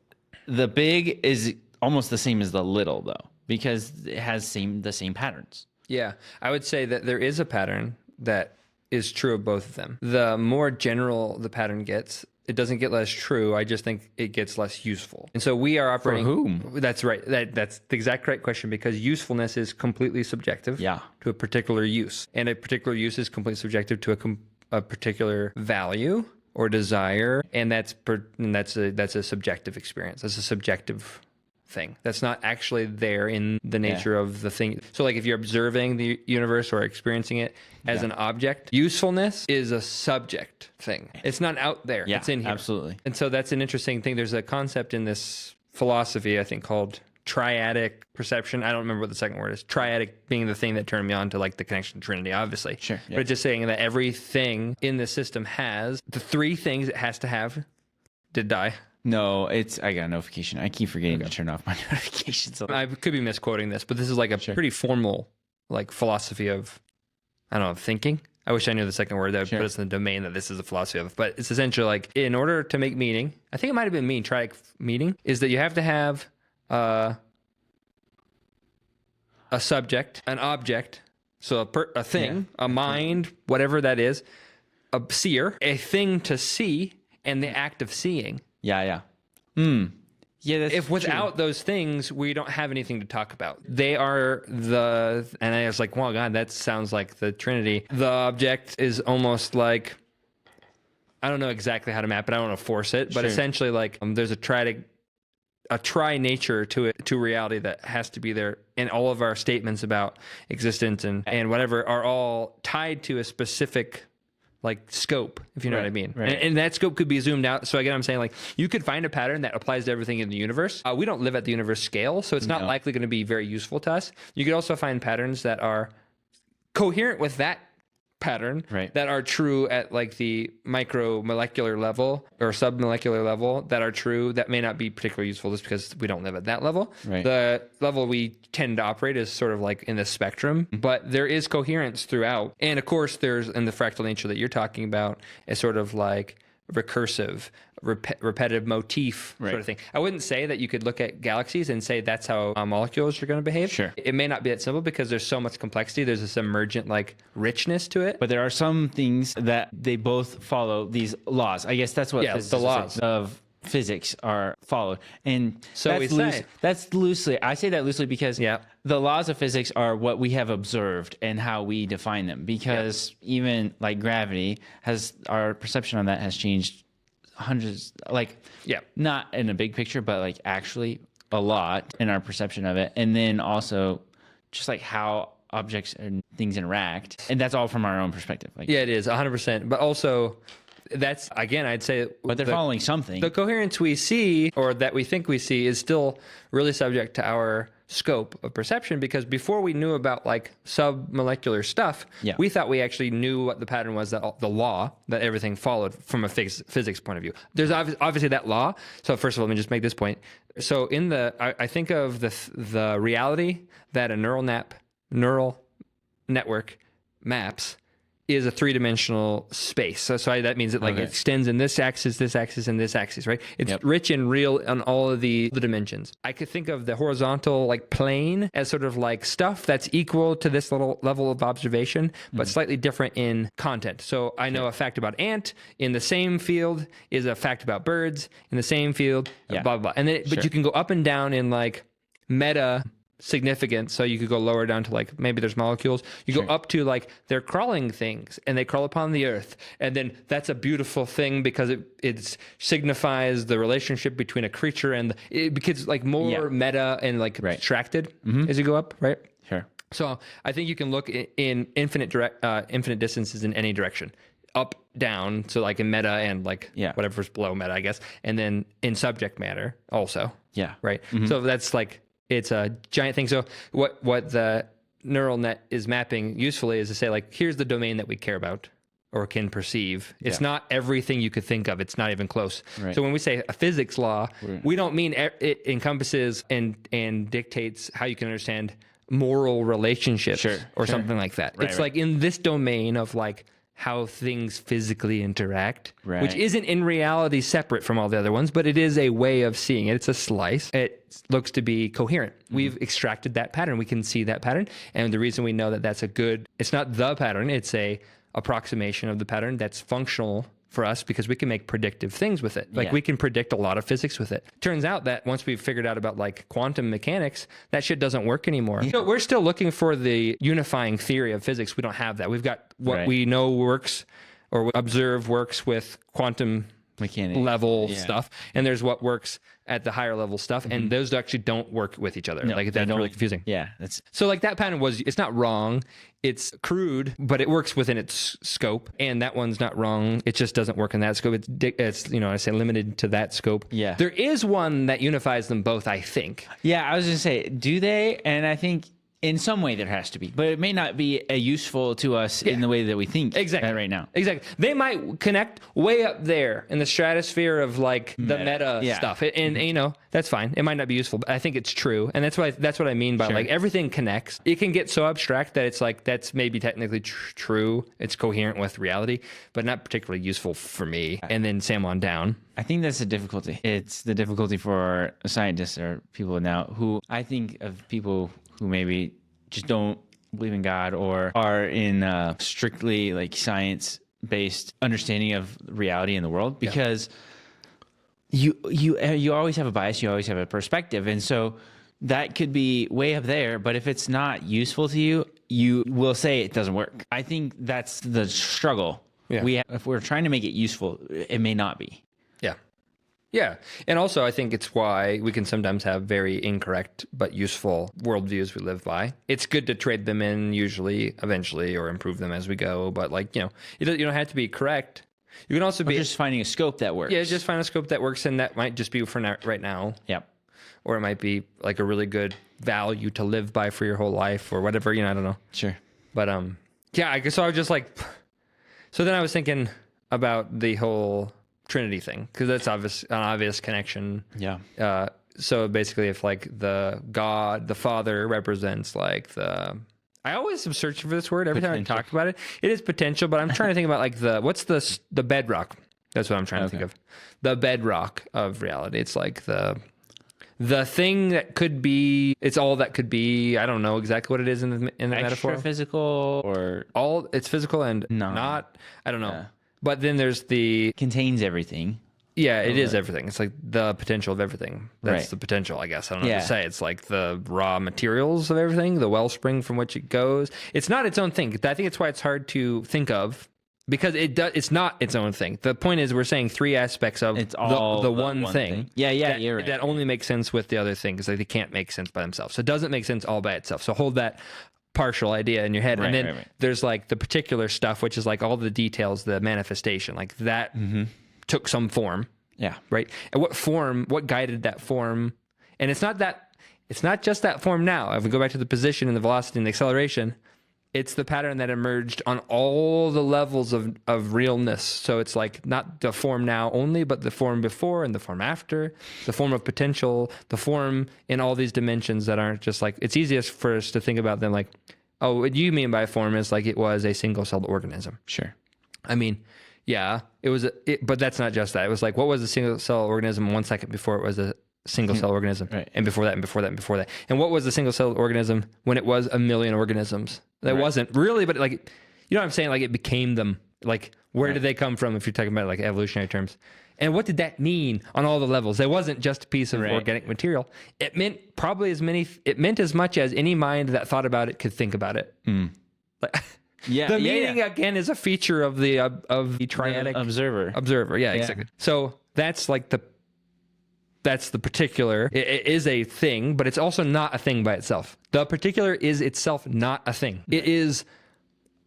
the big is almost the same as the little though, because it has the same patterns. Yeah, I would say that there is a pattern that is true of both of them. The more general the pattern gets, it doesn't get less true. I just think it gets less useful. And so we are operating. For whom? That's right. That's the exact correct question, because usefulness is completely subjective to a particular use. And a particular use is completely subjective to a particular value or desire. And that's a subjective experience. That's a subjective thing. That's not actually there in the nature of the thing. So like if you're observing the universe or experiencing it as an object, usefulness is a subject thing. It's not out there. It's in here. Absolutely. And so that's an interesting thing. There's a concept in this philosophy, I think, called triadic perception. I don't remember what the second word is. Triadic being the thing that turned me on to like the connection to Trinity, obviously. Sure. Yeah. But just saying that everything in the system has the three things it has to have. Did die. No, I got a notification. I keep forgetting to turn off my notifications. I could be misquoting this, but this is like a pretty formal like philosophy of, I don't know, thinking. I wish I knew the second word that would put us in the domain that this is a philosophy of. But it's essentially like, in order to make meaning, I think it might have been triadic meaning, is that you have to have a subject, an object, so a thing, a mind, whatever that is, a seer, a thing to see, and the act of seeing. Yeah, that's if without those things, we don't have anything to talk about. They are and I was like, well, God, that sounds like the Trinity. The object is almost like, I don't know exactly how to map it. I don't want to force it, but essentially like there's a tri nature to it, to reality that has to be there. And all of our statements about existence and whatever are all tied to a specific like scope, if you know what I mean. Right. And that scope could be zoomed out. So again, I'm saying like you could find a pattern that applies to everything in the universe. We don't live at the universe scale, so it's not likely going to be very useful to us. You could also find patterns that are coherent with that pattern that are true at like the micromolecular level or submolecular level that are true that may not be particularly useful just because we don't live at that level. The level we tend to operate is sort of like in the spectrum, but there is coherence throughout. And of course there's in the fractal nature that you're talking about is sort of like recursive, repetitive motif sort of thing. I wouldn't say that you could look at galaxies and say that's how molecules are going to behave. Sure. It may not be that simple because there's so much complexity. There's this emergent like richness to it. But there are some things that they both follow these laws. I guess that's what the laws of physics are followed. And so that's loosely. I say that loosely because the laws of physics are what we have observed and how we define them. Because even like gravity our perception on that has changed hundreds, not in a big picture, but like actually a lot in our perception of it. And then also just like how objects and things interact. And that's all from our own perspective. It is 100%. But also that's, again, I'd say, but they're following something. The coherence we see, or that we think we see, is still really subject to our scope of perception, because before we knew about like submolecular stuff, we thought we actually knew what the pattern was, that the law that everything followed from a physics point of view. There's obviously that law. So first of all, let me just make this point. So I think of the reality that a neural network maps is a three-dimensional space. So that means it extends in this axis, and this axis, right? It's rich and real on all of the dimensions. I could think of the horizontal like plane as sort of like stuff that's equal to this little level of observation, but slightly different in content. So I know a fact about ant in the same field is a fact about birds in the same field, blah, blah, blah. And then, but you can go up and down in like meta significant. So you could go lower down to like maybe there's molecules. You go up to like they're crawling things and they crawl upon the earth. And then that's a beautiful thing because it signifies the relationship between a creature and it becomes like more meta and like abstracted as you go up, right? Sure. So I think you can look in infinite distances in any direction. Up, down, so like in meta and like whatever's below meta, I guess. And then in subject matter also. Yeah. Right? So that's like, it's a giant thing. So what the neural net is mapping usefully is to say like, here's the domain that we care about or can perceive. It's not everything you could think of. It's not even close. Right. So when we say a physics law, we don't mean it encompasses and dictates how you can understand moral relationships or something like that. It's like in this domain of like, how things physically interact, which isn't in reality separate from all the other ones, but it is a way of seeing it. It's a slice. It looks to be coherent. We've extracted that pattern. We can see that pattern. And the reason we know that that's it's not the pattern, it's a approximation of the pattern that's functional for us because we can make predictive things with it. Like we can predict a lot of physics with it. Turns out that once we've figured out about like quantum mechanics, that shit doesn't work anymore. You know, we're still looking for the unifying theory of physics. We don't have that. We've got what we know works or observe works with quantum mechanics level stuff. And there's what works at the higher level stuff. And those actually don't work with each other. Like that's really confusing. Yeah. So like that pattern it's not wrong. It's crude, but it works within its scope. And that one's not wrong. It just doesn't work in that scope. It's I say limited to that scope. Yeah. There is one that unifies them both, I think. Yeah. I was going to say, do they? And I think in some way there has to be, but it may not be useful to us in the way that we think right now. Exactly. They might connect way up there in the stratosphere of like the meta stuff. And that's fine. It might not be useful, but I think it's true. And that's what I mean by like everything connects. It can get so abstract that it's like, that's maybe technically true. It's coherent with reality, but not particularly useful for me. And then Sam on down. I think that's the difficulty. It's the difficulty for scientists or people now who I think of people who maybe just don't believe in God or are in strictly like science-based understanding of reality in the world, because you always have a bias, you always have a perspective, and so that could be way up there. But if it's not useful to you, you will say it doesn't work. I think that's the struggle. Yeah. If we're trying to make it useful, it may not be. Yeah. And also, I think it's why we can sometimes have very incorrect but useful worldviews we live by. It's good to trade them in usually, eventually, or improve them as we go. But like, you don't have to be correct. You can also be just finding a scope that works. Yeah, just find a scope that works. And that might just be for right now. Yep. Or it might be like a really good value to live by for your whole life or whatever, I don't know. Sure. But I guess I was just like, so then I was thinking about the whole Trinity thing, because that's an obvious connection. Yeah. So basically, if like the Father represents like I always am searching for this word every time I talk about it. It is potential, but I'm trying to think about like what's the bedrock. That's what I'm trying to think of. The bedrock of reality. It's like the thing that could be. It's all that could be. I don't know exactly what it is in the metaphor. Physical or all. It's physical and not. I don't know. Yeah. But then there's contains everything. Yeah, it is everything. It's like the potential of everything. That's the potential, I guess. I don't know what to say. It's like the raw materials of everything, the wellspring from which it goes. It's not its own thing. I think it's why it's hard to think of, because it's not its own thing. The point is we're saying three aspects of the one thing. Yeah, you're right. That only makes sense with the other thing, because they can't make sense by themselves. So it doesn't make sense all by itself. So hold that partial idea in your head, and then there's like the particular stuff, which is like all the details, the manifestation, like that took some form, right? And what guided that form? And it's not just that form now. If we go back to the position and the velocity and the acceleration, it's the pattern that emerged on all the levels of realness. So it's like not the form now only, but the form before and the form after, the form of potential, the form in all these dimensions that aren't just like, it's easiest for us to think about them like, oh, what you mean by form is like it was a single-celled organism. Sure. I mean, yeah, it was, but that's not just that. It was like, what was a single-cell organism 1 second before it was a single-cell organism? Right. And before that, and before that, and before that. And what was the single-cell organism when it was a million organisms? That wasn't really, but like, you know what I'm saying? Like it became them. Like, where did they come from if you're talking about like evolutionary terms? And what did that mean on all the levels? It wasn't just a piece of organic material. It meant it meant as much as any mind that thought about it could think about it. Like, the meaning again is a feature of the triadic observer. Yeah, exactly. So that's like that's the particular. It is a thing, but it's also not a thing by itself. The particular is itself not a thing. It is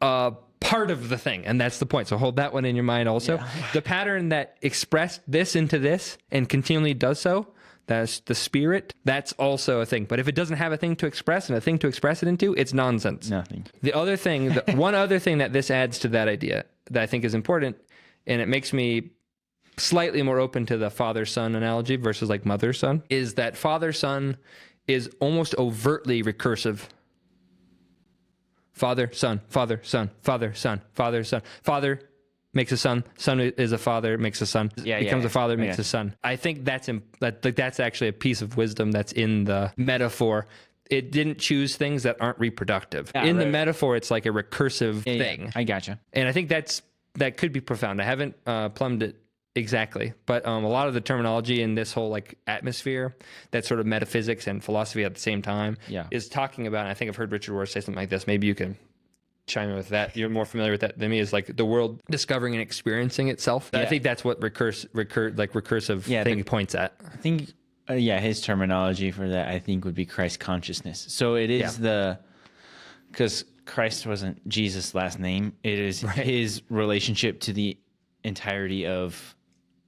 a part of the thing, and that's the point. So hold that one in your mind also. Yeah. The pattern that expressed this into this and continually does so, that's the spirit, that's also a thing. But if it doesn't have a thing to express and a thing to express it into, it's nonsense. Nothing. The other thing, one other thing that this adds to that idea that I think is important, and it makes me slightly more open to the father-son analogy versus like mother-son, is that father-son is almost overtly recursive. Father, son, father, son, father, son, father, son. Father makes a son. Son is a father, makes a son. Becomes a father, makes a son. I think that's actually a piece of wisdom that's in the metaphor. It didn't choose things that aren't reproductive. The metaphor, it's like a recursive thing. I gotcha. And I think that could be profound. I haven't plumbed it exactly, but a lot of the terminology in this whole like atmosphere, that sort of metaphysics and philosophy at the same time, is talking about, and I think I've heard Richard Rohr say something like this, maybe you can chime in with that, you're more familiar with that than me, is like the world discovering and experiencing itself. I think that's what recursive thing points at. I think his terminology for that I think would be Christ consciousness. So it is because Christ wasn't Jesus' last name, it is his relationship to the entirety of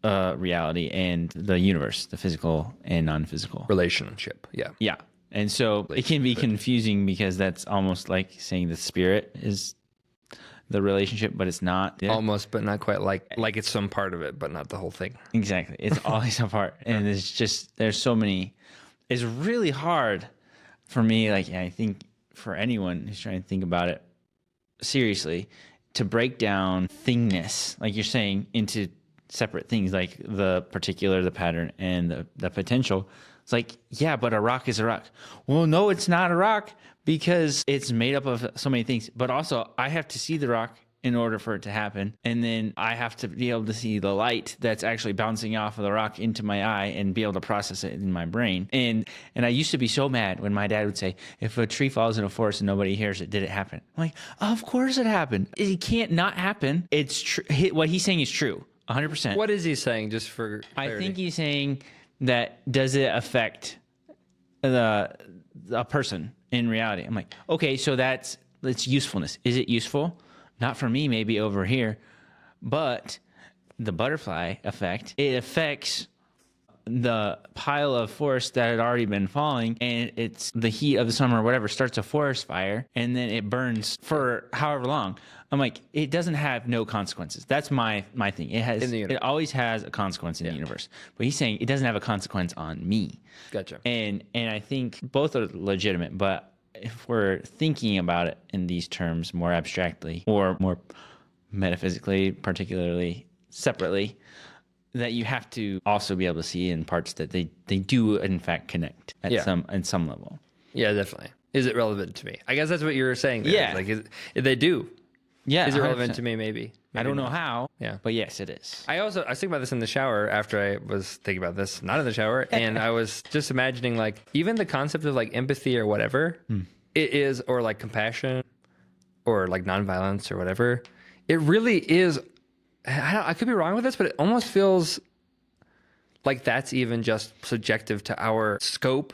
reality and the universe, the physical and non-physical relationship. Yeah. And so it can be confusing because that's almost like saying the spirit is the relationship, but it's not. Almost, but not quite, like it's some part of it, but not the whole thing. Exactly. It's always a part. And there's so many. It's really hard for me, I think for anyone who's trying to think about it seriously, to break down thingness, like you're saying, into separate things, like the particular, the pattern, and the potential. It's like, but a rock is a rock. Well, no, it's not a rock because it's made up of so many things. But also, I have to see the rock in order for it to happen. And then I have to be able to see the light that's actually bouncing off of the rock into my eye and be able to process it in my brain. And I used to be so mad when my dad would say, if a tree falls in a forest and nobody hears it, did it happen? I'm like, of course it happened. It can't not happen. It's true. What he's saying is true, 100%. What is he saying, just for clarity? I think he's saying that does it affect a person in reality? I'm like, okay, so that's usefulness. Is it useful? Not for me, maybe over here, but the butterfly effect, it affects the pile of forest that had already been falling, and it's the heat of the summer or whatever starts a forest fire, and then it burns for however long. I'm like, it doesn't have no consequences. That's my thing. It always has a consequence in the universe. But he's saying it doesn't have a consequence on me. Gotcha. And I think both are legitimate, but if we're thinking about it in these terms more abstractly or more metaphysically, particularly separately, that you have to also be able to see in parts that they do in fact connect at some level. Yeah, definitely. Is it relevant to me? I guess that's what you were saying there. Yeah. Like, they do. Yeah. Is it relevant to me? Maybe I don't know how. Yeah. But yes, it is. I was thinking about this in the shower after I was thinking about this, not in the shower. And I was just imagining, like, even the concept of like empathy or whatever it is, or like compassion or like nonviolence or whatever. It really is. I could be wrong with this, but it almost feels like that's even just subjective to our scope.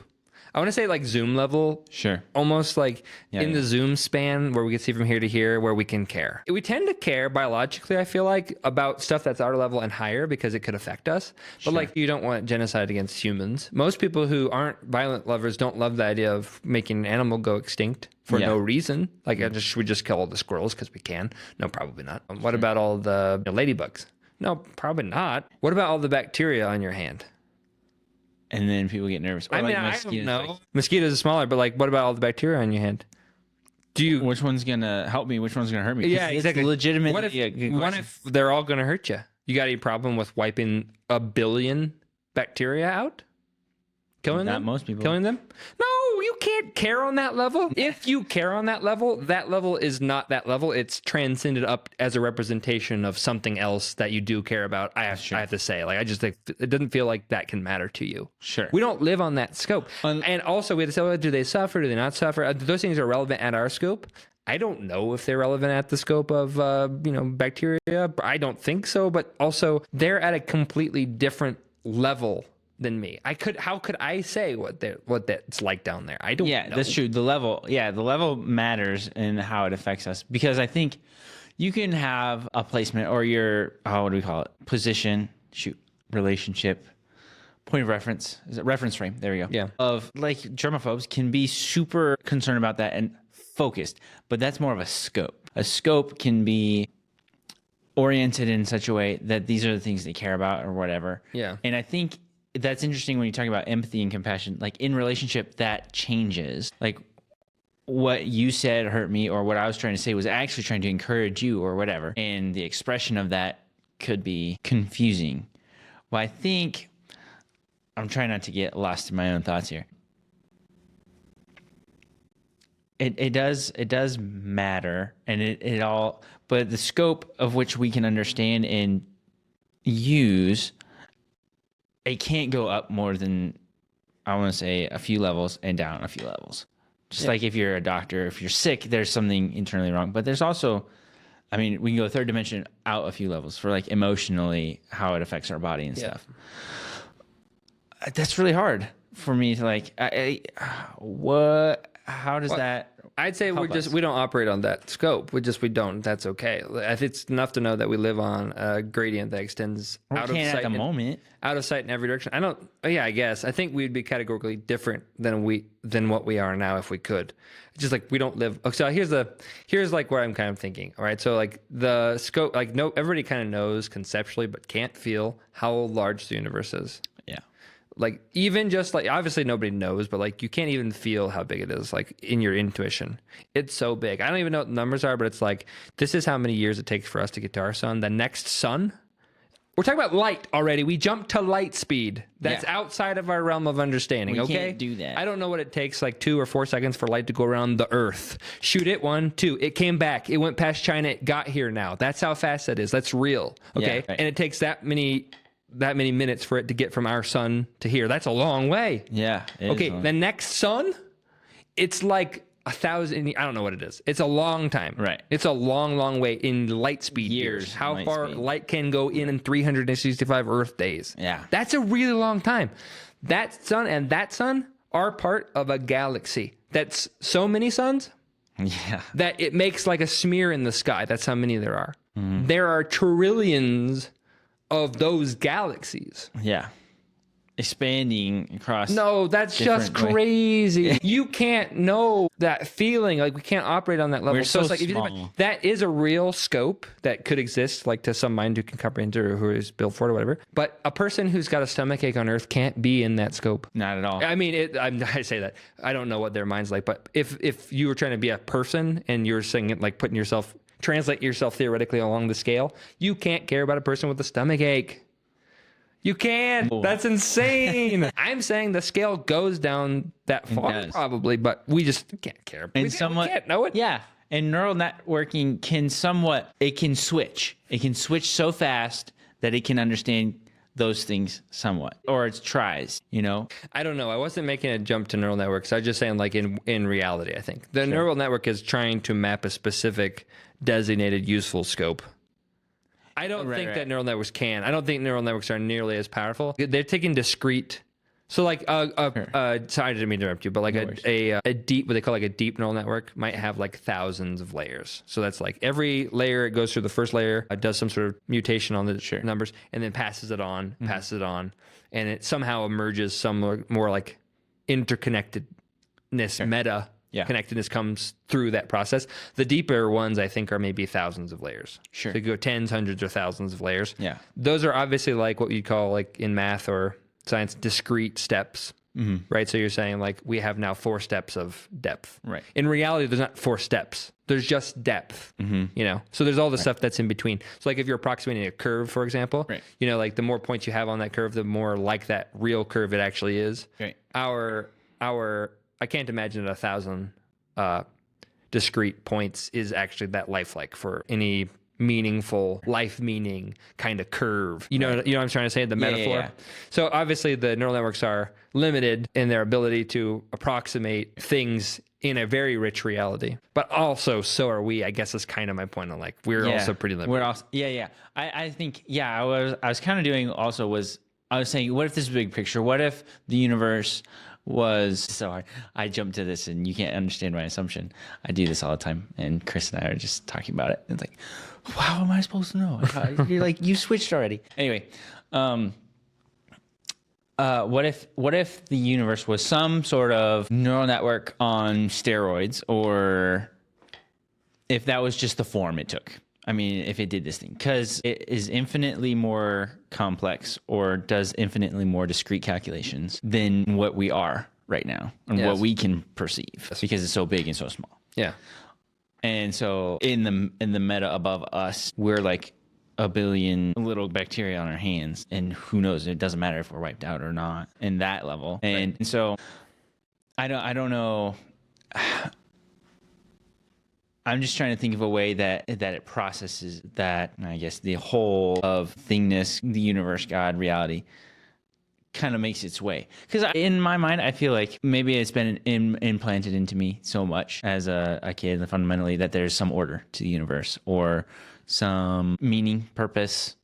I want to say like zoom level. Sure. Almost like the zoom span where we can see from here to here, where we can care. We tend to care biologically, I feel like, about stuff that's our level and higher because it could affect us. But like, you don't want genocide against humans. Most people who aren't violent lovers don't love the idea of making an animal go extinct for no reason. Like, we just kill all the squirrels because we can. No, probably not. What about all the ladybugs? No, probably not. What about all the bacteria on your hand? And then people get nervous. Or I don't know. Mosquitoes are smaller, but like, what about all the bacteria on your hand? Which one's gonna help me? Which one's gonna hurt me? Yeah, exactly. It's legitimate. What if they're all gonna hurt you? You got any problem with wiping 1 billion bacteria out? Killing Not them? most people. Killing them? No, you can't care on that level. If you care on that level is not that level. It's transcended up as a representation of something else that you do care about. I have to say, like, I just think it doesn't feel like that can matter to you. Sure. We don't live on that scope. And also, we have to say, well, do they suffer? Do they not suffer? Those things are relevant at our scope. I don't know if they're relevant at the scope of, bacteria. I don't think so. But also, they're at a completely different level than me. How could I say what that's like down there? I don't know. That's true. The level matters in how it affects us, because I think you can have a placement or your, what do we call it? Position, relationship, point of reference. Is it reference frame? There we go. Yeah. Of like germaphobes can be super concerned about that and focused, but that's more of a scope. A scope can be oriented in such a way that these are the things they care about or whatever. Yeah. And I think that's interesting when you talk about empathy and compassion. Like in relationship, that changes. Like what you said hurt me, or what I was trying to say was actually trying to encourage you or whatever. And the expression of that could be confusing. Well, I think I'm trying not to get lost in my own thoughts here. It does matter, and it all, but the scope of which we can understand and use, it can't go up more than, I want to say, a few levels and down a few levels. Just like if you're a doctor, if you're sick, there's something internally wrong. But there's also, I mean, we can go third dimension out a few levels for like emotionally how it affects our body and stuff. That's really hard for me to like, how does that? I'd say we don't operate on that scope. We don't. That's okay. It's enough to know that we live on a gradient that extends out of sight at the moment. Out of sight in every direction. I guess. I think we'd be categorically different than what we are now if we could. It's just like we don't live. So here's like where I'm kind of thinking. All right. So like the scope, like everybody kind of knows conceptually, but can't feel how large the universe is. Yeah. Like even just like, obviously nobody knows, but like you can't even feel how big it is, like in your intuition. It's so big. I don't even know what the numbers are, but it's like, this is how many years it takes for us to get to our sun. The next sun, we're talking about light already. We jumped to light speed. That's outside of our realm of understanding. We can't do that. I don't know what it takes, like 2 or 4 seconds for light to go around the earth. Shoot it, 1, 2. It came back. It went past China. It got here now. That's how fast that is. That's real. Okay. Yeah, right. And it takes that many minutes for it to get from our sun to here. That's a long way. Yeah. Okay, the next sun, it's like 1,000. I don't know what it is. It's a long time. Right. It's a long, long way in light speed years. How far light can go in 365 Earth days. Yeah. That's a really long time. That sun and that sun are part of a galaxy. That's so many suns. Yeah. That it makes like a smear in the sky. That's how many there are. Mm-hmm. There are trillions of those galaxies. Yeah. Expanding across. No, that's just crazy. You can't know that feeling. Like we can't operate on that level. We're so it's like, small. if you think about, that is a real scope that could exist, like to some mind who can comprehend it or who is built for it or whatever. But a person who's got a stomach ache on Earth can't be in that scope. Not at all. I mean, I say that. I don't know what their mind's like, but if you were trying to be a person and you're saying it, like translate yourself theoretically along the scale, you can't care about a person with a stomach ache. You can't. Oh. That's insane. I'm saying the scale goes down that far probably, but we just can't care. And we can't know it. Yeah. And neural networking can switch. It can switch so fast that it can understand those things somewhat, or it tries, I don't know. I wasn't making a jump to neural networks. I was just saying, like in reality, I think the neural network is trying to map a specific designated useful scope. I don't think that neural networks can. I don't think neural networks are nearly as powerful. They're taking discrete. So like sorry, I didn't mean to interrupt you, but like a deep, what they call like a deep neural network might have like thousands of layers. So that's like every layer, it goes through the first layer, does some sort of mutation on the numbers, and then passes it on, and it somehow emerges some more like interconnectedness, meta connectedness comes through that process. The deeper ones, I think, are maybe thousands of layers. Sure. So you go tens, hundreds, or thousands of layers. Yeah. Those are obviously like what you'd call, like in math or science, discrete steps. Mm-hmm. Right? So you're saying like we have now 4 steps of depth. Right. In reality, there's not 4 steps. There's just depth, you know? So there's all the stuff that's in between. So like if you're approximating a curve, for example, you know, like the more points you have on that curve, the more like that real curve it actually is. Right. I can't imagine that 1,000 discrete points is actually that lifelike for any meaningful life meaning kind of curve. You know what I'm trying to say? The metaphor. Yeah. So obviously the neural networks are limited in their ability to approximate things in a very rich reality, but also so are we. I guess is kind of my point. On like we're also pretty limited. We're also I think I was kind of doing also was I was saying, what if this is a big picture? What if the universe was so hard? I jumped to this and you can't understand my assumption. I do this all the time, and Chris and I are just talking about it. And it's like, how am I supposed to know? You're like, you switched already. Anyway, what if the universe was some sort of neural network on steroids, or if that was just the form it took? I mean, if it did this thing, because it is infinitely more complex or does infinitely more discrete calculations than what we are right now and what we can perceive, because it's so big and so small. Yeah. And so in the meta above us, we're like a billion little bacteria on our hands, and who knows? It doesn't matter if we're wiped out or not in that level. And so I don't know. I'm just trying to think of a way that it processes that, I guess, the whole of thingness, the universe, God, reality, kind of makes its way. Because in my mind, I feel like maybe it's been implanted into me so much as a kid, fundamentally, that there's some order to the universe or some meaning, purpose,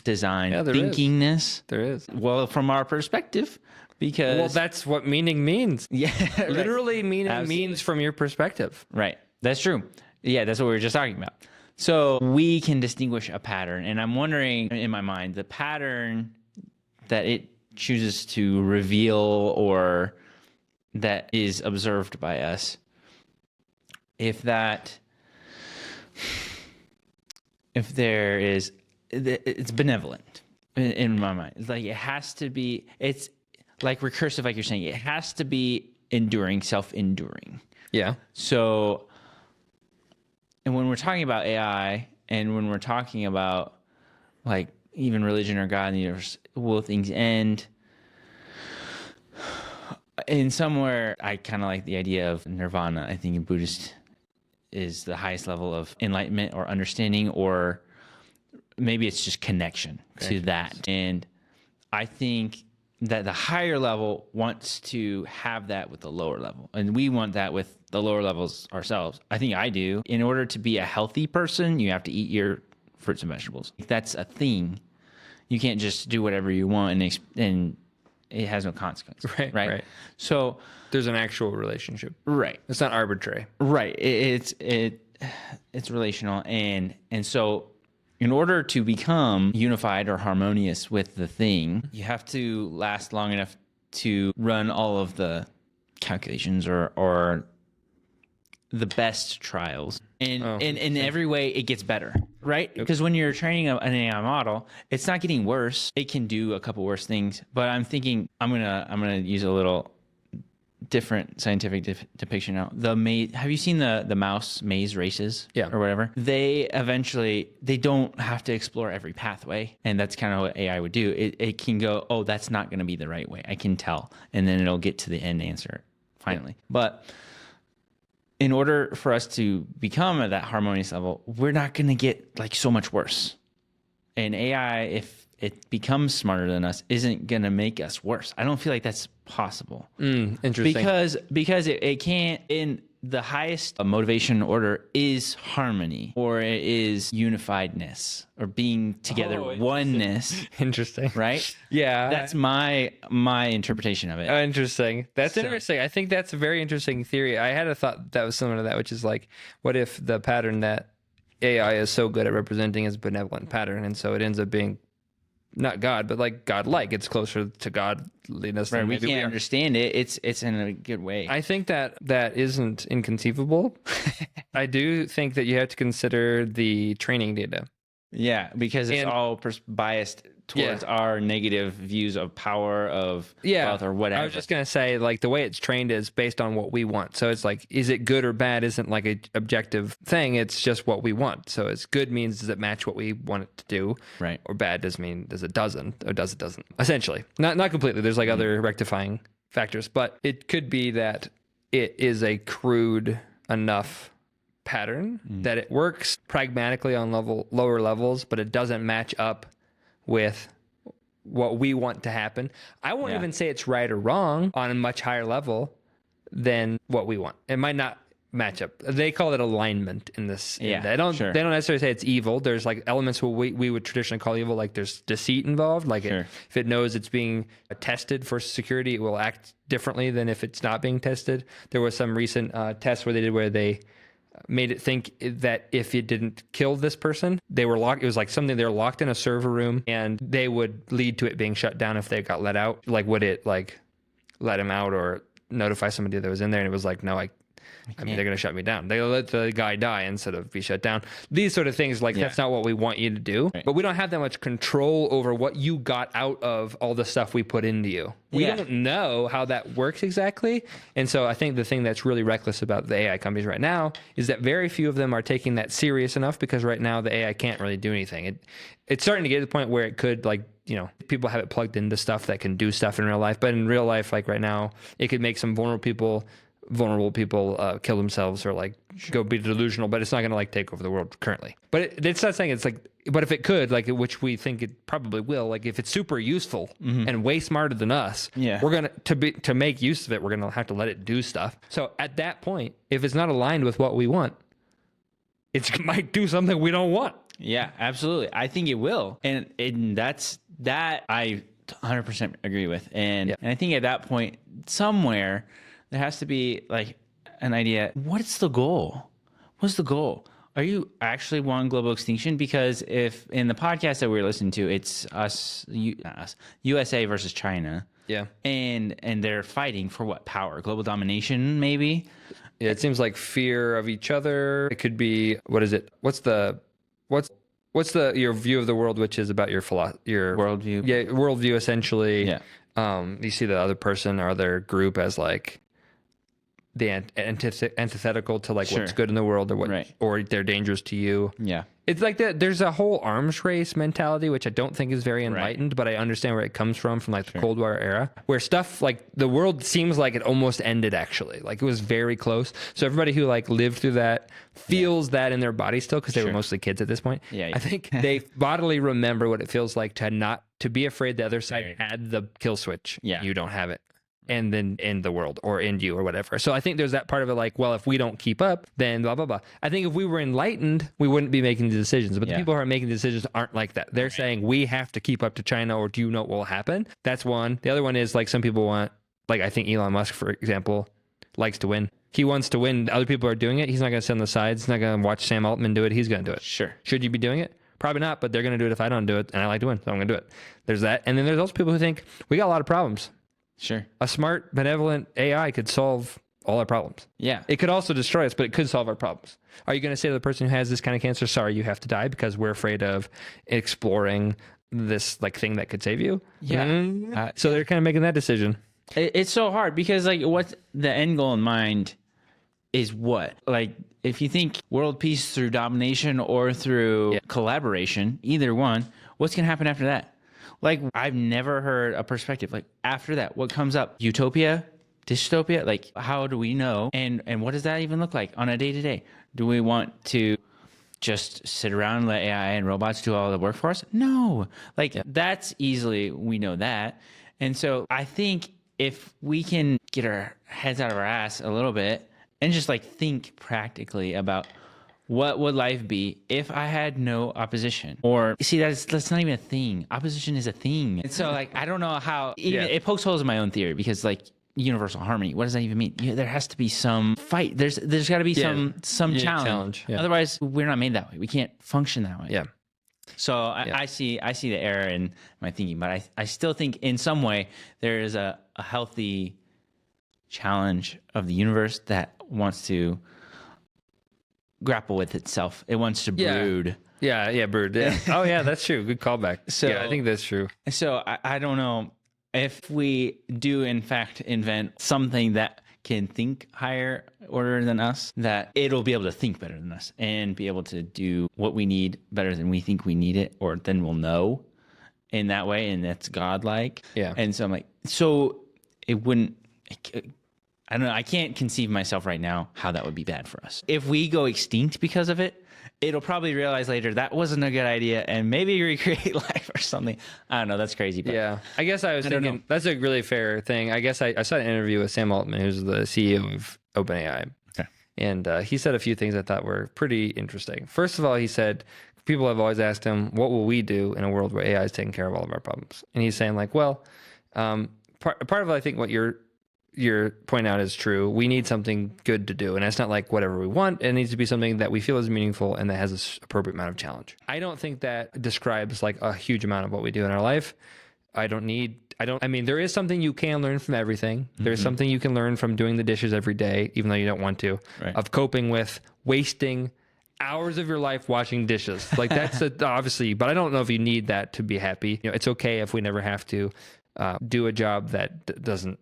design, thinkingness. There is. Well, from our perspective, because... Well, that's what meaning means. Yeah. Literally meaning means from your perspective. Right. That's true. Yeah, that's what we were just talking about. So we can distinguish a pattern. And I'm wondering, in my mind, the pattern that it chooses to reveal or that is observed by us, if there is, it's benevolent in my mind. It's like it has to be, it's like recursive, like you're saying, it has to be enduring, self-enduring. Yeah. So, and when we're talking about AI and when we're talking about like even religion or God and the universe, will things end? In somewhere, I kind of like the idea of nirvana. I think in Buddhist is the highest level of enlightenment or understanding, or maybe it's just connection to that. And I think that the higher level wants to have that with the lower level. And we want that with the lower levels ourselves. I think I do. In order to be a healthy person, you have to eat your fruits and vegetables. That's a thing. You can't just do whatever you want and it has no consequence. Right. So there's an actual relationship. Right. It's not arbitrary. Right. It's relational. And so in order to become unified or harmonious with the thing, you have to last long enough to run all of the calculations or the best trials. And in every way, it gets better, right? Because when you're training an AI model, it's not getting worse. It can do a couple worse things. But I'm thinking I'm gonna use a little different scientific depiction now. Have you seen the mouse maze races? Yeah. Or whatever? They don't have to explore every pathway, and that's kind of what AI would do. It can go, oh, that's not going to be the right way. I can tell, and then it'll get to the end answer finally. But in order for us to become at that harmonious level, we're not going to get like so much worse. And AI, if it becomes smarter than us, isn't going to make us worse. I don't feel like that's possible. Interesting. Because it can't, in the highest motivation order is harmony, or it is unifiedness, or being together, oneness. Interesting. Right? Yeah. That's my interpretation of it. Interesting. That's interesting. I think that's a very interesting theory. I had a thought that was similar to that, which is like, what if the pattern that AI is so good at representing is a benevolent pattern, and so it ends up being not God, but like God-like. It's closer to godliness. Right, we can't understand it. It's in a good way. I think that isn't inconceivable. I do think that you have to consider the training data. Yeah, because it's And all biased towards our negative views of power, of wealth, or whatever. I was just gonna say, like, the way it's trained is based on what we want. So it's like, is it good or bad? Isn't like a objective thing. It's just what we want. So it's good means does it match what we want it to do, Right. Or bad does mean does it doesn't, or does it doesn't. Essentially, not completely. There's like other rectifying factors, but it could be that it is a crude enough pattern that it works pragmatically on lower levels, but it doesn't match up with what we want to happen. I won't even say it's right or wrong on a much higher level than what we want. It might not match up. They call it alignment in this. Yeah, They don't sure. they don't necessarily say it's evil. There's like elements what we would traditionally call evil, like there's deceit involved. Like if it knows it's being tested for security, it will act differently than if it's not being tested. There was some recent tests where they made it think that if it didn't kill this person, they were locked. It was like something they were locked in a server room, and they would lead to it being shut down if they got let out. Like, would it like let him out or notify somebody that was in there? And it was like, no, I mean, they're going to shut me down. They let the guy die instead of be shut down. These sort of things, like that's not what we want you to do. Right. But we don't have that much control over what you got out of all the stuff we put into you. We don't know how that works exactly. And so I think the thing that's really reckless about the AI companies right now is that very few of them are taking that serious enough, because right now the AI can't really do anything. It's starting to get to the point where it could, like, you know, people have it plugged into stuff that can do stuff in real life. But in real life, like right now, it could make some vulnerable people kill themselves or like go be delusional, but it's not going to like take over the world currently. But it's not saying it's like, but if it could, like, which we think it probably will, like if it's super useful and way smarter than us, we're going to make use of it. We're going to have to let it do stuff. So at that point, if it's not aligned with what we want, it might do something we don't want. Yeah, absolutely. I think it will. And that's that I 100% agree with. And I think at that point, somewhere, there has to be like an idea. What's the goal? What's the goal? Are you actually want global extinction? Because if in the podcast that we were listening to, it's USA versus China. Yeah. And they're fighting for what? Power? Global domination, maybe? Yeah, it seems like fear of each other. It could be, what is it? What's your view of the world, which is about your worldview? Yeah, worldview essentially. Yeah. You see the other person or other group as like the antithetical to like what's good in the world or what, or they're dangerous to you. Yeah. It's like there's a whole arms race mentality, which I don't think is very enlightened, but I understand where it comes from like the Cold War era, where stuff like the world seems like it almost ended actually. Like it was very close. So everybody who like lived through that feels that in their body still, because they were mostly kids at this point. Yeah. I think they bodily remember what it feels like to be afraid the other side had the kill switch. Yeah. You don't have it. And then end the world or end you or whatever. So I think there's that part of it like, well, if we don't keep up, then blah, blah, blah. I think if we were enlightened, we wouldn't be making the decisions. But the people who are making decisions aren't like that. They're saying we have to keep up to China, or do you know what will happen? That's one. The other one is like some people want, like I think Elon Musk, for example, likes to win. He wants to win. Other people are doing it. He's not going to sit on the sides. He's not going to watch Sam Altman do it. He's going to do it. Sure. Should you be doing it? Probably not, but they're going to do it if I don't do it. And I like to win, so I'm going to do it. There's that. And then there's also people who think we got a lot of problems. Sure. A smart, benevolent AI could solve all our problems. Yeah. It could also destroy us, but it could solve our problems. Are you going to say to the person who has this kind of cancer, sorry, you have to die because we're afraid of exploring this like thing that could save you? Yeah. So they're kind of making that decision. It's so hard because like what's the end goal in mind is what? Like if you think world peace through domination or through collaboration, either one, what's going to happen after that? Like, I've never heard a perspective. Like, after that, what comes up? Utopia? Dystopia? Like, how do we know? And what does that even look like on a day-to-day? Do we want to just sit around and let AI and robots do all the work for us? No. Like, that's easily, we know that. And so I think if we can get our heads out of our ass a little bit and just, like, think practically about what would life be if I had no opposition? Or see, that's not even a thing. Opposition is a thing. And so like, I don't know how, it pokes holes in my own theory because like universal harmony, what does that even mean? There has to be some fight. There's got to be some challenge. Yeah. Otherwise we're not made that way. We can't function that way. Yeah. So I see the error in my thinking, but I still think in some way there is a healthy challenge of the universe that wants to grapple with itself. It wants to brood. Yeah, brood. Yeah. Oh, yeah, that's true. Good callback. So, yeah, I think that's true. So I don't know if we do, in fact, invent something that can think higher order than us, that it'll be able to think better than us and be able to do what we need better than we think we need it, or then we'll know in that way, and that's godlike. Yeah. And so I'm like, so it wouldn't, I don't know, I can't conceive myself right now how that would be bad for us. If we go extinct because of it, it'll probably realize later that wasn't a good idea and maybe recreate life or something. I don't know. That's crazy. But yeah. I guess I was thinking that's a really fair thing. I guess I saw an interview with Sam Altman, who's the CEO of OpenAI. Okay. And he said a few things I thought were pretty interesting. First of all, he said, people have always asked him, what will we do in a world where AI is taking care of all of our problems? And he's saying like, well, part of I think what you're pointing out is true. We need something good to do. And it's not like whatever we want. It needs to be something that we feel is meaningful and that has an appropriate amount of challenge. I don't think that describes like a huge amount of what we do in our life. I mean, there is something you can learn from everything. There's something you can learn from doing the dishes every day, even though you don't want to, of coping with wasting hours of your life washing dishes. Like that's obviously, but I don't know if you need that to be happy. You know, it's okay if we never have to do a job that doesn't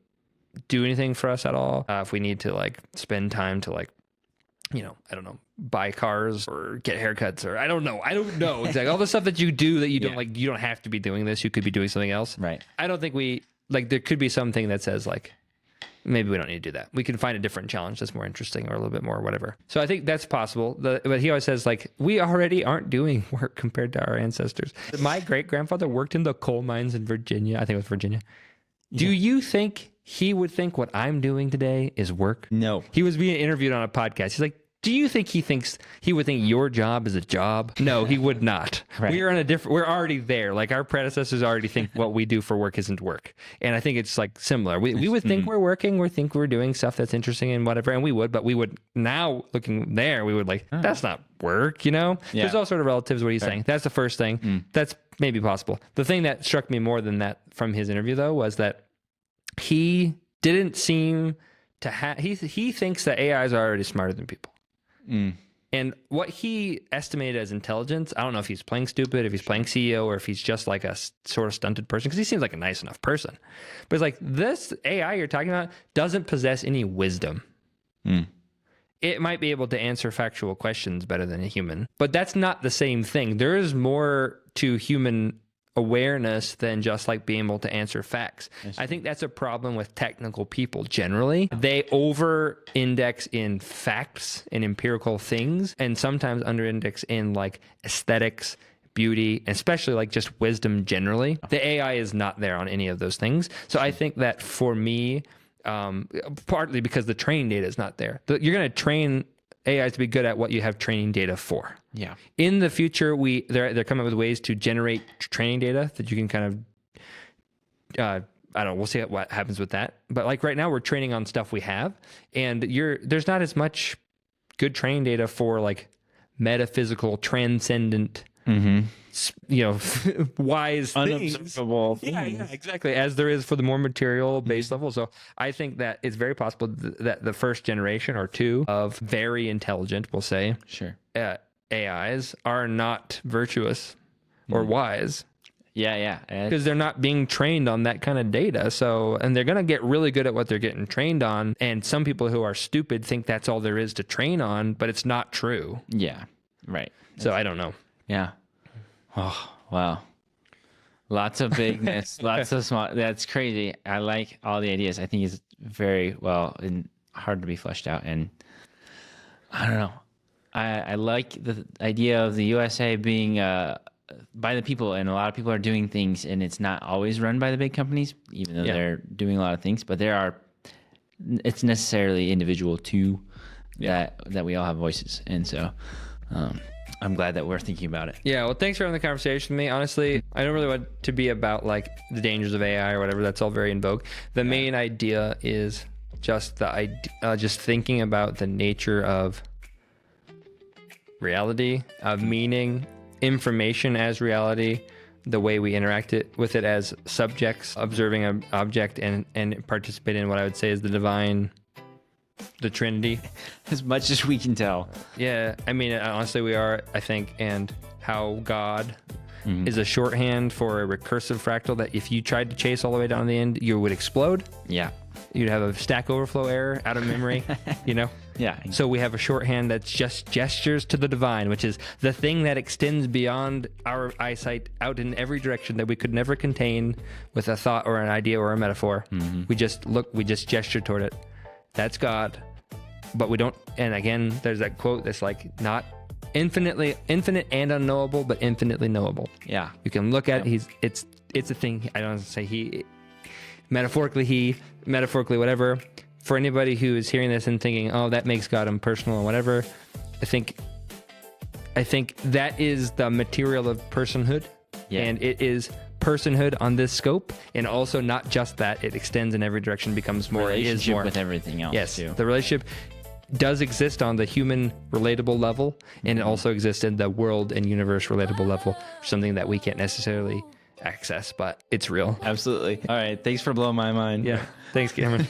do anything for us at all. If we need to like spend time to like, you know, I don't know, buy cars or get haircuts or I don't know exactly all the stuff that you do that you don't like, you don't have to be doing this. You could be doing something else. Right. I don't think there could be something that says like, maybe we don't need to do that. We can find a different challenge that's more interesting or a little bit more whatever. So I think that's possible. But he always says like, we already aren't doing work compared to our ancestors. My great grandfather worked in the coal mines in Virginia. I think it was Virginia. Do you think he would think what I'm doing today is work? No. He was being interviewed on a podcast. He's like, do you think he would think your job is a job? No, he would not. Right. We're already there. Like our predecessors already think what we do for work isn't work. And I think it's like similar. We would think we're working, we think we're doing stuff that's interesting and whatever. And we would now looking there, we would like, that's not work, you know? Yeah. There's all sort of relatives what he's saying. That's the first thing. That's maybe possible. The thing that struck me more than that from his interview though, was that he didn't seem to have, he thinks that AIs are already smarter than people. And what he estimated as intelligence, I don't know if he's playing stupid, if he's playing CEO, or if he's just like a sort of stunted person, because he seems like a nice enough person. But it's like, this AI you're talking about doesn't possess any wisdom. It might be able to answer factual questions better than a human, but that's not the same thing. There is more to human awareness than just like being able to answer facts. I think that's a problem with technical people generally. They over index in facts and empirical things, and sometimes under index in like aesthetics, beauty, and especially like just wisdom generally. The AI is not there on any of those things. So I think that for me, partly because the training data is not there. You're going to train AIs to be good at what you have training data for. Yeah. In the future, they're coming up with ways to generate training data that you can kind of, I don't know, we'll see what happens with that. But like right now, we're training on stuff we have, and there's not as much good training data for like metaphysical, transcendent, you know, wise things. Unobservable things. Yeah, exactly. As there is for the more material based level. So I think that it's very possible that the first generation or two of very intelligent, we'll say, Sure. AIs are not virtuous or wise. Yeah. Because they're not being trained on that kind of data. So, and they're going to get really good at what they're getting trained on. And some people who are stupid think that's all there is to train on, but it's not true. Yeah. Right. So I don't know. Yeah. Oh, wow. Lots of bigness, lots of small. That's crazy. I like all the ideas. I think it's very well and hard to be fleshed out. And I don't know. I like the idea of the USA being by the people, and a lot of people are doing things, and it's not always run by the big companies, even though they're doing a lot of things. But it's necessarily individual too, that we all have voices, and so. I'm glad that we're thinking about it. Yeah, well, thanks for having the conversation with me. Honestly, I don't really want to be about like the dangers of AI or whatever. That's all very in vogue. The main idea is just just thinking about the nature of reality, of meaning, information as reality, the way we interact with it as subjects, observing an object and participate in what I would say is the divine the Trinity. As much as we can tell. Yeah, I mean, honestly, we are, I think, and how God is a shorthand for a recursive fractal that if you tried to chase all the way down to the end, you would explode. Yeah. You'd have a stack overflow error out of memory, you know? Yeah. So we have a shorthand that's just gestures to the divine, which is the thing that extends beyond our eyesight out in every direction that we could never contain with a thought or an idea or a metaphor. We just gesture toward it. That's God. But we don't, and again, there's that quote that's like not infinite and unknowable, but infinitely knowable. Yeah. You can look at it's a thing. I don't say metaphorically whatever. For anybody who is hearing this and thinking, oh, that makes God impersonal or whatever, I think that is the material of personhood. Yeah. And it is personhood on this scope, and also not just that, it extends in every direction, becomes more, is more with everything else. Yes, too. the relationship does exist on the human relatable level, and it also exists in the world and universe relatable level, something that we can't necessarily access, but it's real. Absolutely. All right. Thanks for blowing my mind. Yeah. Thanks, Cameron.